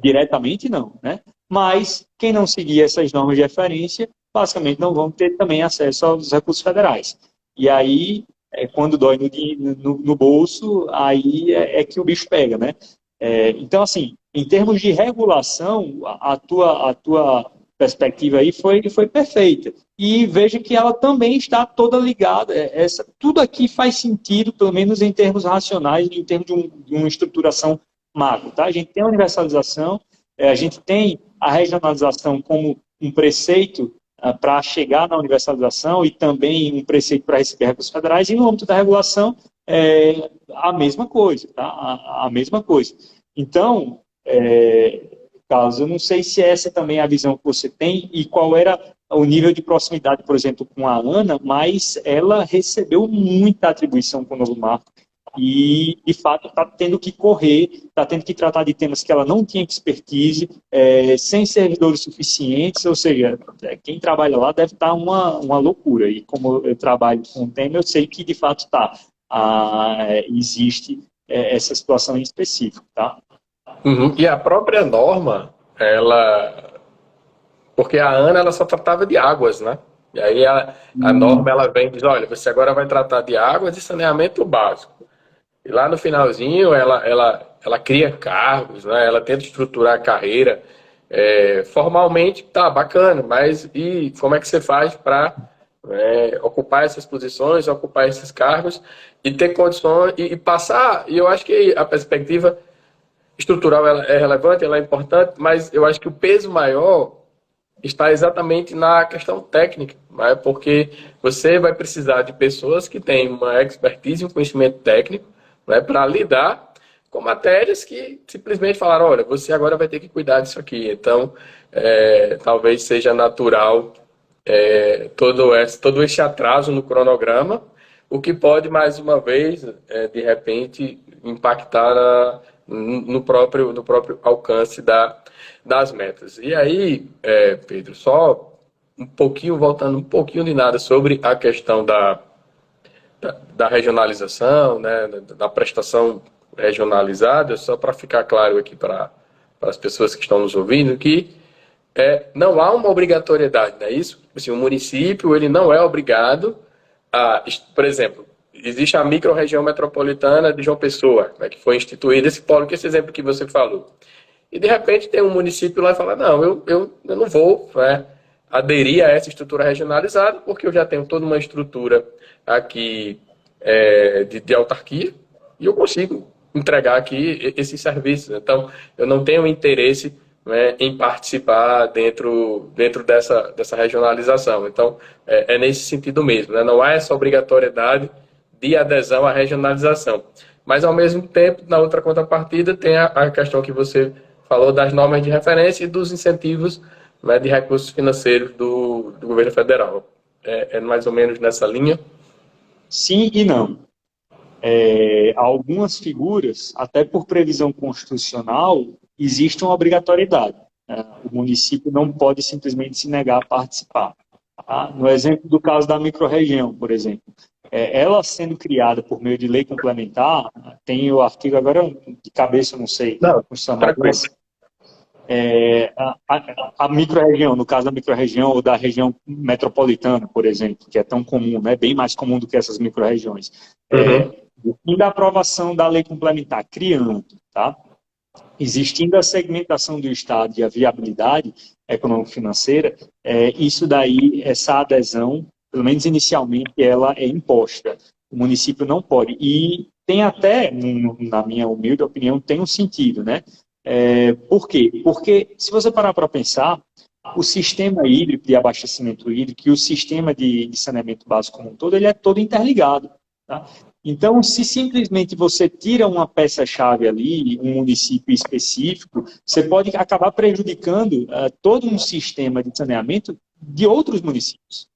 diretamente não, né? Mas quem não seguir essas normas de referência, basicamente não vão ter também acesso aos recursos federais. E aí, quando dói no bolso, aí é que o bicho pega, né? Então, assim, em termos de regulação, a tua perspectiva aí foi perfeita. E veja que ela também está toda ligada. Tudo aqui faz sentido, pelo menos em termos racionais, em termos de uma estruturação macro. Tá? A gente tem a universalização, a gente tem a regionalização como um preceito para chegar na universalização e também um preceito para receber recursos federais, e no âmbito da regulação, a mesma coisa. Tá? A mesma coisa. Então, Carlos, eu não sei se essa também é a visão que você tem e qual era o nível de proximidade, por exemplo, com a Ana, mas ela recebeu muita atribuição com o novo marco e, de fato, está tendo que correr, está tendo que tratar de temas que ela não tinha expertise, sem servidores suficientes, ou seja, quem trabalha lá deve estar uma loucura. E como eu trabalho com o tema, eu sei que, de fato, está. Existe essa situação em específico, tá? Uhum. E a própria norma, porque a Ana ela só tratava de águas, né? E aí a norma ela vem e diz, olha, você agora vai tratar de águas e saneamento básico. E lá no finalzinho ela cria cargos, né? Ela tenta estruturar a carreira. Formalmente tá bacana, mas e como é que você faz para ocupar essas posições, ocupar esses cargos e ter condições e passar? E eu acho que a perspectiva estrutural ela é relevante, ela é importante, mas eu acho que o peso maior está exatamente na questão técnica, né? Porque você vai precisar de pessoas que têm uma expertise, um conhecimento técnico, né, para lidar com matérias que simplesmente falaram, olha, você agora vai ter que cuidar disso aqui. Então, talvez seja natural todo esse atraso no cronograma, o que pode, mais uma vez, de repente, impactar no próprio alcance das metas. E aí, Pedro, só um pouquinho, voltando um pouquinho de nada sobre a questão da regionalização, né, da prestação regionalizada, só para ficar claro aqui para as pessoas que estão nos ouvindo, que não há uma obrigatoriedade, não é isso? Assim, o município ele não é obrigado a, por exemplo, existe a micro-região metropolitana de João Pessoa, né, que foi instituída esse polo, que esse exemplo que você falou. E de repente tem um município lá e fala, não, eu não vou aderir a essa estrutura regionalizada, porque eu já tenho toda uma estrutura aqui de autarquia e eu consigo entregar aqui esses serviços. Então, eu não tenho interesse, né, em participar dentro dessa regionalização. Então, nesse sentido mesmo, né? Não há essa obrigatoriedade de adesão à regionalização. Mas, ao mesmo tempo, na outra contrapartida, tem a questão que você falou das normas de referência e dos incentivos, né, de recursos financeiros do governo federal. É mais ou menos nessa linha? Sim e não. Algumas figuras, até por previsão constitucional, existe uma obrigatoriedade. O município não pode simplesmente se negar a participar. Tá? No exemplo do caso da microrregião, por exemplo, ela sendo criada por meio de lei complementar, tem o artigo agora de cabeça, eu não sei, Não, mas a microrregião, no caso da microrregião ou da região metropolitana, por exemplo, que é tão comum, né, bem mais comum do que essas microrregiões, o fim da aprovação da lei complementar, criando, tá? Existindo a segmentação do Estado e a viabilidade econômico-financeira, isso daí, essa adesão, pelo menos inicialmente, ela é imposta. O município não pode. E tem até, na minha humilde opinião, tem um sentido, né? Por quê? Porque, se você parar para pensar, o sistema hídrico, de abastecimento hídrico e o sistema de saneamento básico como um todo, ele é todo interligado. Tá? Então, se simplesmente você tira uma peça-chave ali, um município específico, você pode acabar prejudicando todo um sistema de saneamento de outros municípios.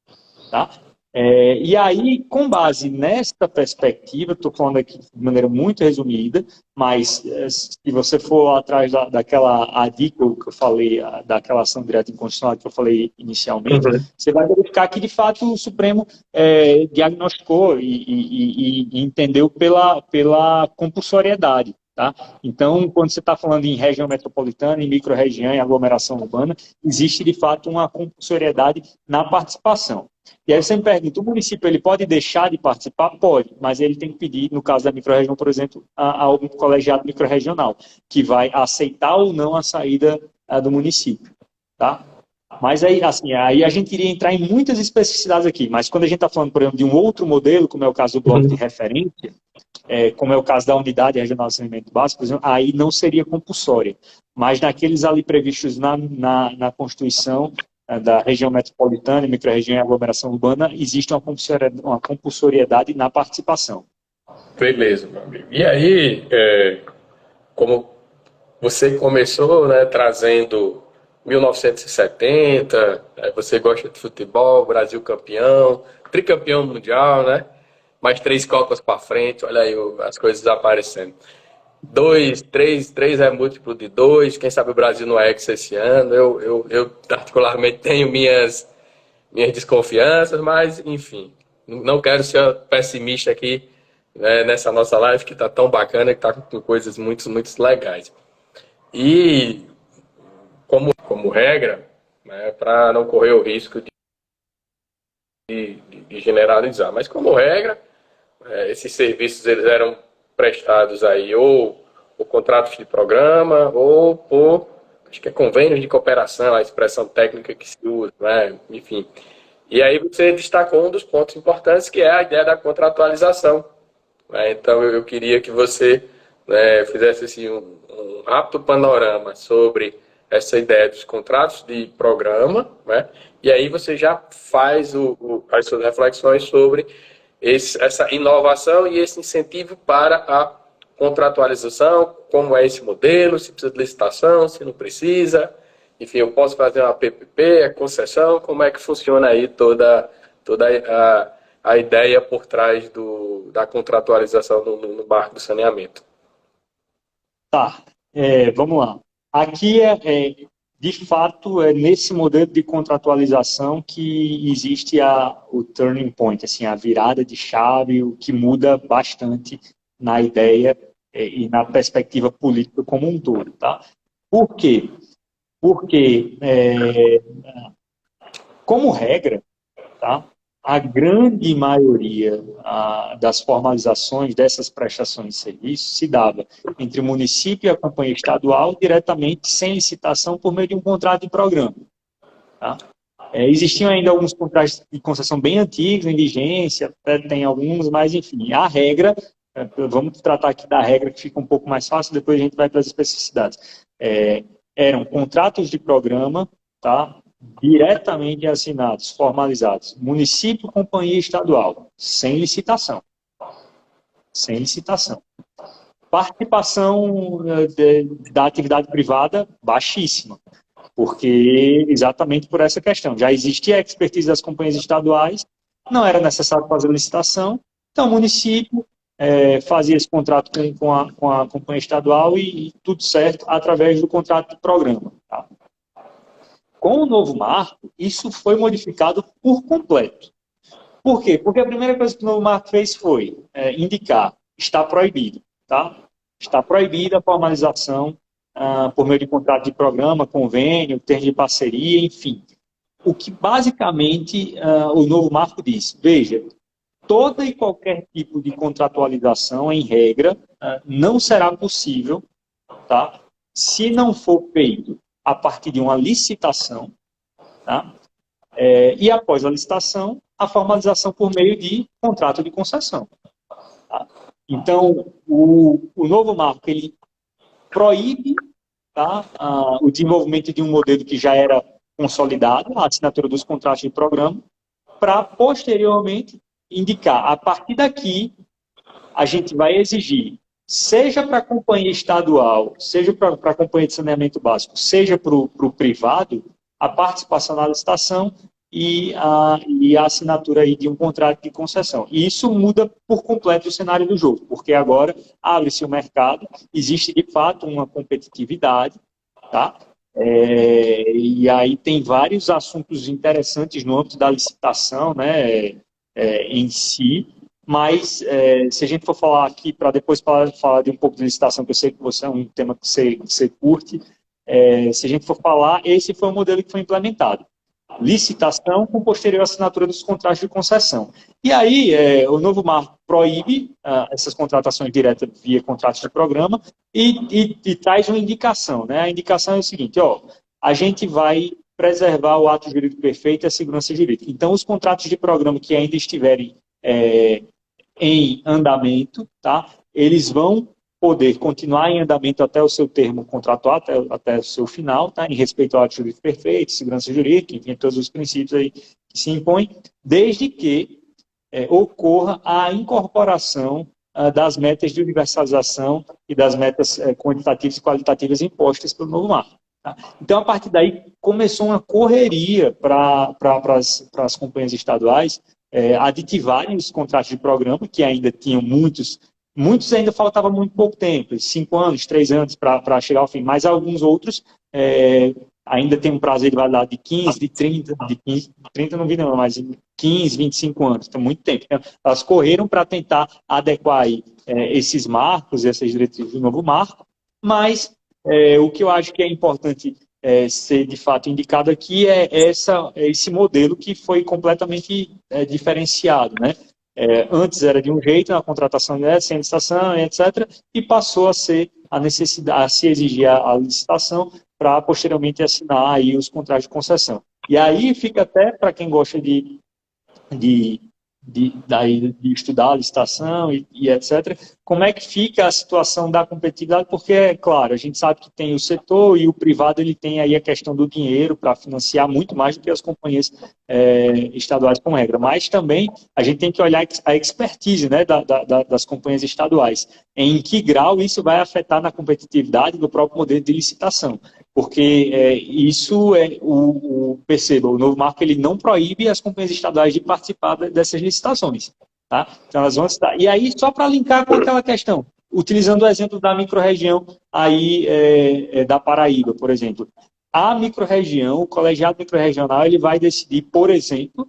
Tá? E aí, com base nesta perspectiva, estou falando aqui de maneira muito resumida, mas se você for atrás daquela ADICO que eu falei, daquela ação direta inconstitucional que eu falei inicialmente, você vai verificar que, de fato, o Supremo diagnosticou e entendeu pela compulsoriedade. Tá? Então, quando você está falando em região metropolitana, em micro-região, em aglomeração urbana, existe, de fato, uma compulsoriedade na participação. E aí você me pergunta, o município ele pode deixar de participar? Pode, mas ele tem que pedir, no caso da micro-região, por exemplo, ao colegiado micro-regional, que vai aceitar ou não a saída do município. Tá? Mas aí, assim, aí a gente iria entrar em muitas especificidades aqui, mas quando a gente está falando, por exemplo, de um outro modelo, como é o caso do bloco de referência, como é o caso da unidade regional de saneamento básico, por exemplo, aí não seria compulsória. Mas naqueles ali previstos na Constituição da região metropolitana, micro-região e aglomeração urbana, existe uma compulsoriedade na participação. Beleza, meu amigo. E aí, como você começou, né, trazendo 1970, você gosta de futebol, Brasil campeão, tricampeão mundial, né? Mais 3 Copas para frente, olha aí as coisas aparecendo. Três é múltiplo de dois, quem sabe o Brasil não é Hexa esse ano. Eu particularmente tenho minhas desconfianças, mas enfim, não quero ser pessimista aqui, né, nessa nossa live que está tão bacana, que está com coisas muito, muito legais. E como regra, né, para não correr o risco de generalizar, mas como regra, esses serviços eles eram prestados aí ou por contratos de programa ou por, acho que é convênios de cooperação, a expressão técnica que se usa, né? Enfim. E aí você destacou um dos pontos importantes, que é a ideia da contratualização. Né? Então eu queria que você, né, fizesse assim, um rápido panorama sobre essa ideia dos contratos de programa, né? E aí você já faz as suas reflexões sobre essa inovação e esse incentivo para a contratualização, como é esse modelo, se precisa de licitação, se não precisa. Enfim, eu posso fazer uma PPP, a concessão, como é que funciona aí toda a ideia por trás da contratualização no marco do saneamento. Tá, vamos lá. Aqui de fato, é nesse modelo de contratualização que existe o turning point, assim, a virada de chave, o que muda bastante na ideia e na perspectiva política como um todo, tá? Por quê? Porque, como regra, tá? A grande maioria das formalizações dessas prestações de serviço se dava entre o município e a companhia estadual diretamente, sem licitação, por meio de um contrato de programa. Tá? Existiam ainda alguns contratos de concessão bem antigos, em vigência, tem alguns, mas enfim, a regra, vamos tratar aqui da regra que fica um pouco mais fácil, depois a gente vai para as especificidades. Eram contratos de programa, tá? Diretamente assinados, formalizados, município, companhia estadual, sem licitação. Sem licitação. Participação da atividade privada baixíssima, porque exatamente por essa questão. Já existia a expertise das companhias estaduais, não era necessário fazer licitação, então o município fazia esse contrato com a companhia estadual e tudo certo através do contrato de programa. Tá? Com o novo marco, isso foi modificado por completo. Por quê? Porque a primeira coisa que o novo marco fez foi indicar, está proibido, tá? Está proibida a formalização por meio de contrato de programa, convênio, termo de parceria, enfim. O que basicamente o novo marco diz, veja, toda e qualquer tipo de contratualização, em regra, não será possível, tá? Se não for feito a partir de uma licitação, tá? E após a licitação, a formalização por meio de contrato de concessão. Tá? Então, o novo marco, ele proíbe, tá, o desenvolvimento de um modelo que já era consolidado, a assinatura dos contratos de programa, para posteriormente indicar, a partir daqui, a gente vai exigir, seja para a companhia estadual, seja para a companhia de saneamento básico, seja para o privado, a participação na licitação e a assinatura aí de um contrato de concessão. E isso muda por completo o cenário do jogo, porque agora abre-se o mercado, existe de fato uma competitividade, tá? E aí tem vários assuntos interessantes no âmbito da licitação, né, em si, mas se a gente for falar aqui, para depois falar de um pouco de licitação, que eu sei que você é um tema que você curte, se a gente for falar, esse foi o modelo que foi implementado. Licitação com posterior assinatura dos contratos de concessão. E aí, o novo marco proíbe essas contratações diretas via contratos de programa e traz uma indicação. Né? A indicação é o seguinte, a gente vai preservar o ato jurídico perfeito e a segurança jurídica. Então, os contratos de programa que ainda estiverem em andamento, tá? Eles vão poder continuar em andamento até o seu termo contratual, até o seu final, tá? Em respeito ao ato jurídico perfeito, segurança jurídica, enfim, todos os princípios aí que se impõem, desde que ocorra a incorporação das metas de universalização e das metas quantitativas e qualitativas impostas pelo novo marco. Tá? Então, a partir daí, começou uma correria para as companhias estaduais aditivarem os contratos de programa, que ainda tinham muitos ainda faltava muito pouco tempo, 5 anos, 3 anos para chegar ao fim, mas alguns outros ainda tem um prazo de validade de 15, de 30 não vi não, mas 15, 25 anos, então muito tempo. Então, elas correram para tentar adequar aí, esses marcos, essas diretrizes do novo marco, mas o que eu acho que é importante ser de fato indicado aqui é esse modelo que foi completamente diferenciado, né? Antes era de um jeito, na contratação sem licitação, etc., e passou a ser a necessidade, a se exigir a licitação para posteriormente assinar aí os contratos de concessão. E aí fica até para quem gosta de estudar a licitação e etc., como é que fica a situação da competitividade, porque, claro, a gente sabe que tem o setor e o privado ele tem aí a questão do dinheiro para financiar muito mais do que as companhias estaduais com regra, mas também a gente tem que olhar a expertise, né, das companhias estaduais, em que grau isso vai afetar na competitividade do próprio modelo de licitação. Porque isso perceba, o novo marco ele não proíbe as companhias estaduais de participar dessas licitações. Tá? Então elas vão estar. E aí, só para linkar com aquela questão, utilizando o exemplo da microrregião aí, da Paraíba, por exemplo. A microrregião, o colegiado microrregional, ele vai decidir, por exemplo,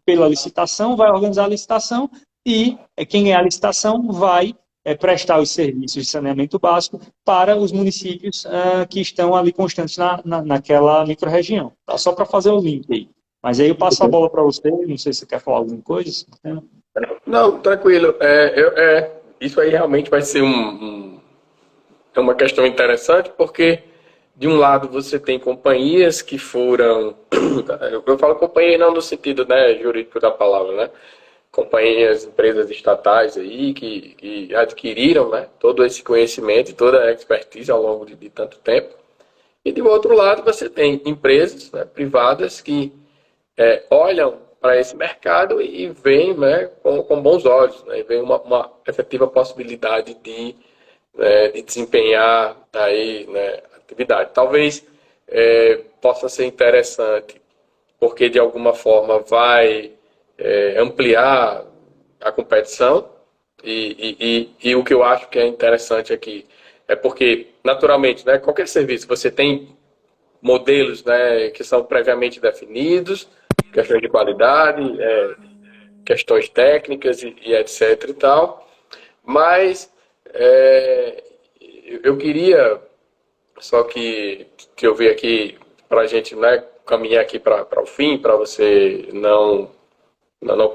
pela licitação, vai organizar a licitação e quem ganhar a licitação vai prestar os serviços de saneamento básico para os municípios que estão ali constantes naquela microrregião. Tá? Só para fazer o link aí. Mas aí eu passo a bola para você, não sei se você quer falar alguma coisa. Não, tranquilo. Isso aí realmente vai ser uma questão interessante, porque, de um lado, você tem companhias que foram... Eu falo companhia não no sentido, né, jurídico da palavra, né? Companhias, empresas estatais aí que adquiriram, né, todo esse conhecimento e toda a expertise ao longo de tanto tempo. E, do outro lado, você tem empresas, né, privadas que olham para esse mercado e veem, né, com bons olhos, né, e veem uma efetiva possibilidade de desempenhar aí, né, atividade. Talvez possa ser interessante, porque de alguma forma vai ampliar a competição e o que eu acho que é interessante aqui é porque, naturalmente, né, qualquer serviço você tem modelos, né, que são previamente definidos, questões de qualidade, questões técnicas e etc e tal, mas eu queria só que eu vi aqui para a gente, né, caminhar aqui para o fim, para você não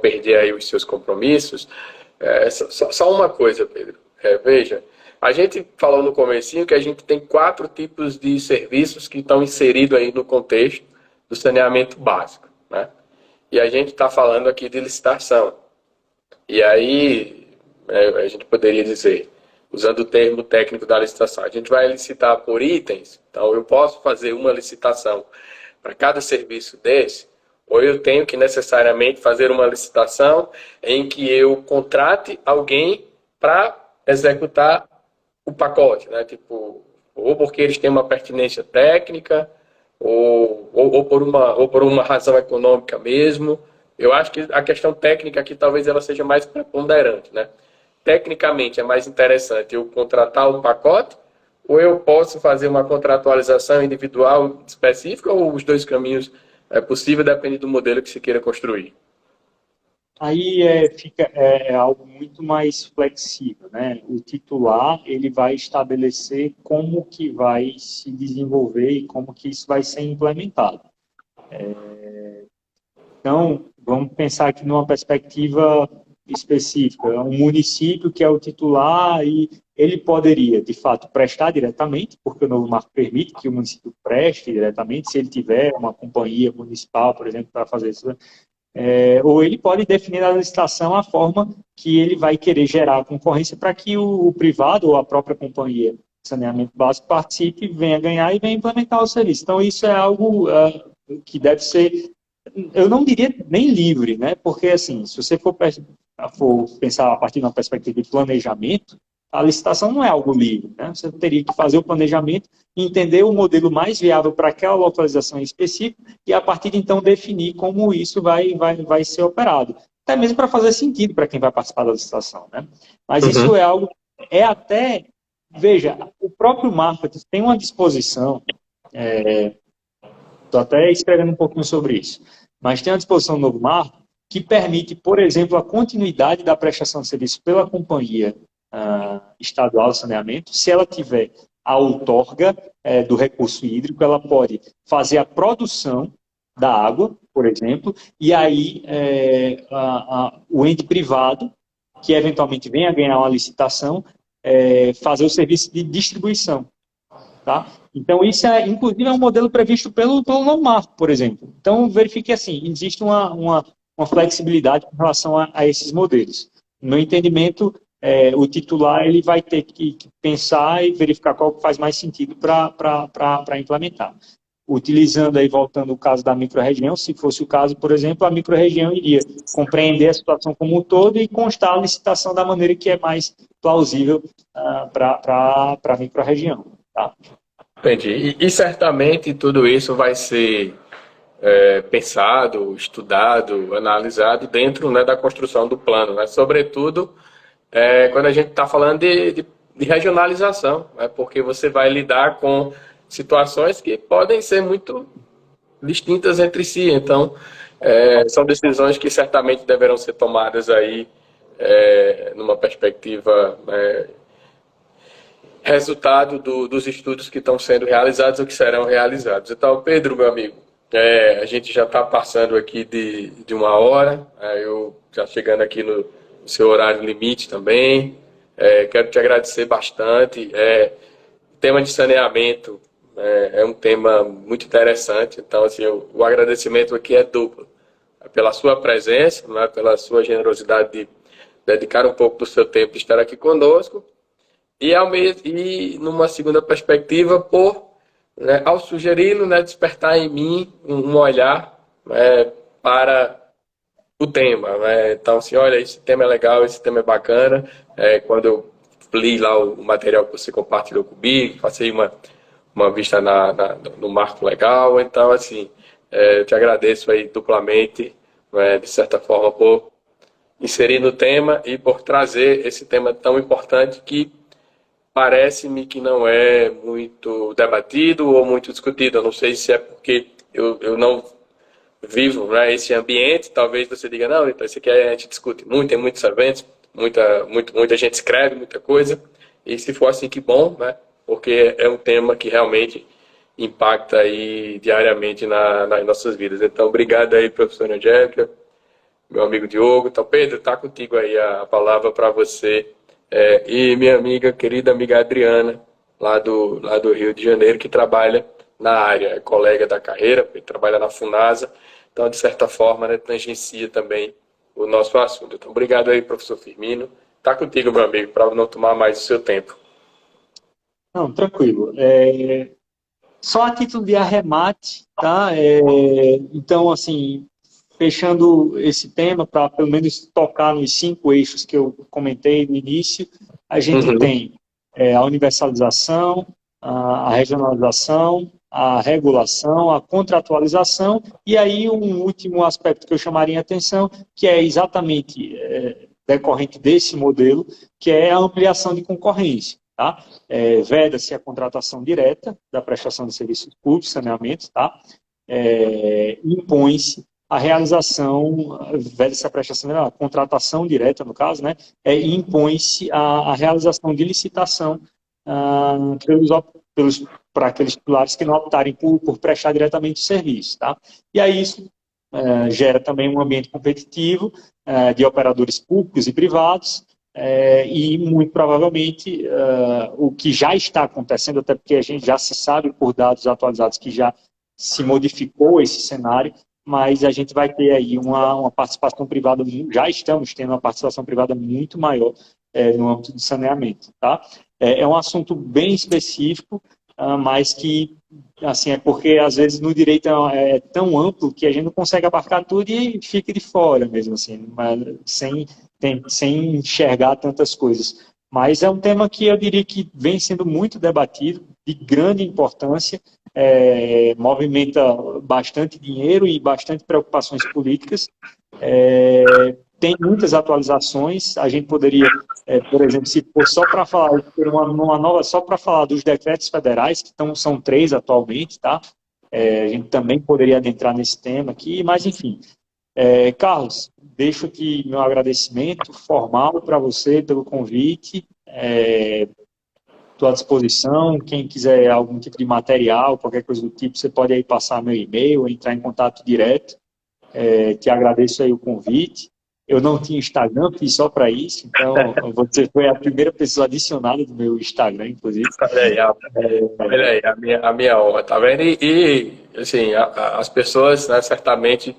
perder aí os seus compromissos. Só uma coisa, Pedro. Veja, a gente falou no comecinho que a gente tem 4 tipos de serviços que estão inseridos aí no contexto do saneamento básico, né? E a gente está falando aqui de licitação. E aí, a gente poderia dizer, usando o termo técnico da licitação, a gente vai licitar por itens. Então, eu posso fazer uma licitação para cada serviço desse, ou eu tenho que necessariamente fazer uma licitação em que eu contrate alguém para executar o pacote, né? Tipo, ou porque eles têm uma pertinência técnica, ou por uma razão econômica mesmo. Eu acho que a questão técnica aqui talvez ela seja mais preponderante, né? Tecnicamente é mais interessante eu contratar um pacote, ou eu posso fazer uma contratualização individual específica, ou os dois caminhos é possível, depende do modelo que se queira construir. Aí é algo muito mais flexível, né? O titular, ele vai estabelecer como que vai se desenvolver e como que isso vai ser implementado. Então, vamos pensar aqui numa perspectiva específica. É um município que é o titular e ele poderia, de fato, prestar diretamente, porque o novo marco permite que o município preste diretamente, se ele tiver uma companhia municipal, por exemplo, para fazer isso. Ou ele pode definir na licitação a forma que ele vai querer gerar concorrência para que o privado ou a própria companhia de saneamento básico participe, venha ganhar e venha implementar o serviço. Então, isso é algo que deve ser, eu não diria nem livre, né? Porque, assim, se você for pensar a partir de uma perspectiva de planejamento, a licitação não é algo livre, né? Você teria que fazer o planejamento, entender o modelo mais viável para aquela localização específica e, a partir de então, definir como isso vai ser operado. Até mesmo para fazer sentido para quem vai participar da licitação, né? Mas isso é algo, até, veja, o próprio marketing tem uma disposição, estou até escrevendo um pouquinho sobre isso, mas tem uma disposição no novo marco que permite, por exemplo, a continuidade da prestação de serviço pela companhia estadual de saneamento. Se ela tiver a outorga do recurso hídrico, ela pode fazer a produção da água, por exemplo, e aí o ente privado, que eventualmente venha a ganhar uma licitação, fazer o serviço de distribuição. Tá? Então, isso inclusive é um modelo previsto pelo novo marco, por exemplo. Então, verifique assim, existe uma flexibilidade com relação a esses modelos. No meu entendimento, o titular ele vai ter que pensar e verificar qual faz mais sentido para implementar. Utilizando aí, voltando o caso da microrregião, se fosse o caso, por exemplo, a microrregião iria compreender a situação como um todo e constar a licitação da maneira que é mais plausível para a microrregião. Tá? Entendi. E certamente tudo isso vai ser pensado, estudado, analisado dentro, né, da construção do plano, né? Sobretudo quando a gente está falando de regionalização, né? Porque você vai lidar com situações que podem ser muito distintas entre si. Então, são decisões que certamente deverão ser tomadas aí numa perspectiva resultado dos estudos que estão sendo realizados ou que serão realizados. Então, Pedro, meu amigo, a gente já está passando aqui de uma hora, eu já chegando aqui no seu horário limite também. Quero te agradecer bastante. O tema de saneamento é um tema muito interessante, então assim, o agradecimento aqui é duplo. Pela sua presença, né, pela sua generosidade de dedicar um pouco do seu tempo de estar aqui conosco, e numa segunda perspectiva, ao sugeri-lo, né, despertar em mim um olhar para o tema. Né? Então, assim, olha, esse tema é legal, esse tema é bacana. Quando eu li lá o material que você compartilhou comigo, passei uma vista no marco legal. Então, assim, eu te agradeço aí duplamente, de certa forma, por inserir no tema e por trazer esse tema tão importante que parece-me que não é muito debatido ou muito discutido. Eu não sei se é porque eu não vivo, né, esse ambiente. Talvez você diga, não, então isso aqui a gente discute muito, tem muitos eventos, muita gente escreve, muita coisa. E se for assim, que bom, né? Porque é um tema que realmente impacta aí diariamente nas nossas vidas. Então, obrigado aí, professora Angélica, meu amigo Diogo. Então, Pedro, está contigo aí a palavra para você. E minha amiga, querida amiga Adriana, lá do Rio de Janeiro, que trabalha na área, é colega da carreira, trabalha na Funasa, então, de certa forma, né, tangencia também o nosso assunto. Então, obrigado aí, professor Firmino. Está contigo, meu amigo, para não tomar mais o seu tempo. Não, tranquilo. Só a título de arremate, tá? Então, assim, fechando esse tema, para pelo menos tocar nos 5 eixos que eu comentei no início, a gente tem a universalização, a regionalização, a regulação, a contratualização, e aí um último aspecto que eu chamaria a atenção, que é exatamente decorrente desse modelo, que é a ampliação de concorrência. Tá? Veda-se a contratação direta da prestação de serviços públicos, saneamento, tá? Impõe-se a realização, ao invés dessa prestação, a contratação direta, no caso, né, e impõe-se a realização de licitação para aqueles titulares que não optarem por prestar diretamente o serviço. Tá? E aí isso gera também um ambiente competitivo de operadores públicos e privados, e muito provavelmente o que já está acontecendo, até porque a gente já se sabe por dados atualizados que já se modificou esse cenário, mas a gente vai ter aí uma participação privada, já estamos tendo uma participação privada muito maior no âmbito do saneamento. Tá? É um assunto bem específico, mas que, assim, é porque às vezes no direito é tão amplo que a gente não consegue abarcar tudo e fica de fora mesmo, assim, mas sem enxergar tantas coisas. Mas é um tema que eu diria que vem sendo muito debatido, de grande importância, movimenta bastante dinheiro e bastante preocupações políticas. Tem muitas atualizações. A gente poderia, por exemplo, se for só para falar uma nova, só para falar dos decretos federais, que são 3 atualmente, tá? A gente também poderia adentrar nesse tema aqui, mas enfim. Carlos, deixo aqui meu agradecimento formal para você pelo convite. Estou à disposição. Quem quiser algum tipo de material, qualquer coisa do tipo, você pode aí passar meu e-mail, entrar em contato direto. Te agradeço aí o convite. Eu não tinha Instagram, fiz só para isso, então você foi a primeira pessoa adicionada do meu Instagram, inclusive. Olha aí, a minha honra, tá vendo? Assim, as pessoas, né, certamente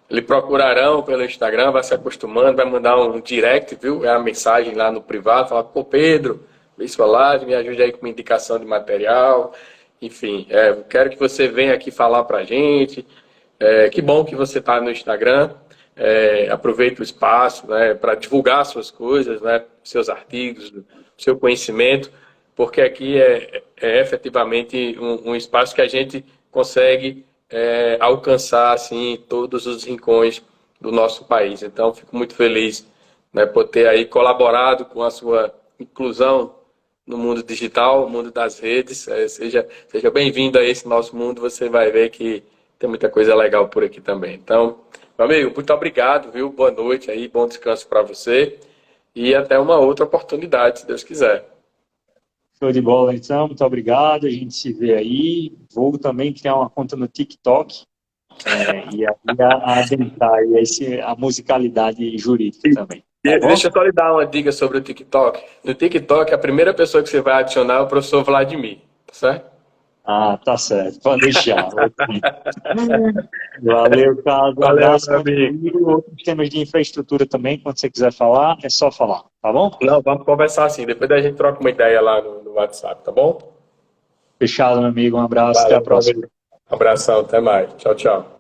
lhe procurarão pelo Instagram, vai se acostumando, vai mandar um direct, viu? É a mensagem lá no privado, falar, pô, Pedro, vi sua live, me ajude aí com uma indicação de material, enfim, quero que você venha aqui falar pra gente. Que bom que você está no Instagram. Aproveita o espaço, né, para divulgar suas coisas, né, seus artigos, seu conhecimento, porque aqui é efetivamente um espaço que a gente consegue alcançar assim, todos os rincões do nosso país. Então, fico muito feliz, né, por ter aí colaborado com a sua inclusão no mundo digital, no mundo das redes. Seja bem-vindo a esse nosso mundo, você vai ver que tem muita coisa legal por aqui também. Então, meu amigo, muito obrigado, viu? Boa noite aí, bom descanso para você e até uma outra oportunidade, se Deus quiser. Show de bola, então. Muito obrigado. A gente se vê aí. Vou também criar uma conta no TikTok e adentrar aí a musicalidade jurídica também. Tá bom? Deixa eu só lhe dar uma dica sobre o TikTok. No TikTok, a primeira pessoa que você vai adicionar é o professor Vladimir, tá certo? Tá certo. Pode deixar. Valeu, Carlos. Um abraço. Outros temas de infraestrutura também, quando você quiser falar, é só falar, tá bom? Não, vamos conversar assim. Depois a gente troca uma ideia lá no WhatsApp, tá bom? Fechado, meu amigo. Um abraço. Valeu, até a próxima. Um abração, até mais. Tchau, tchau.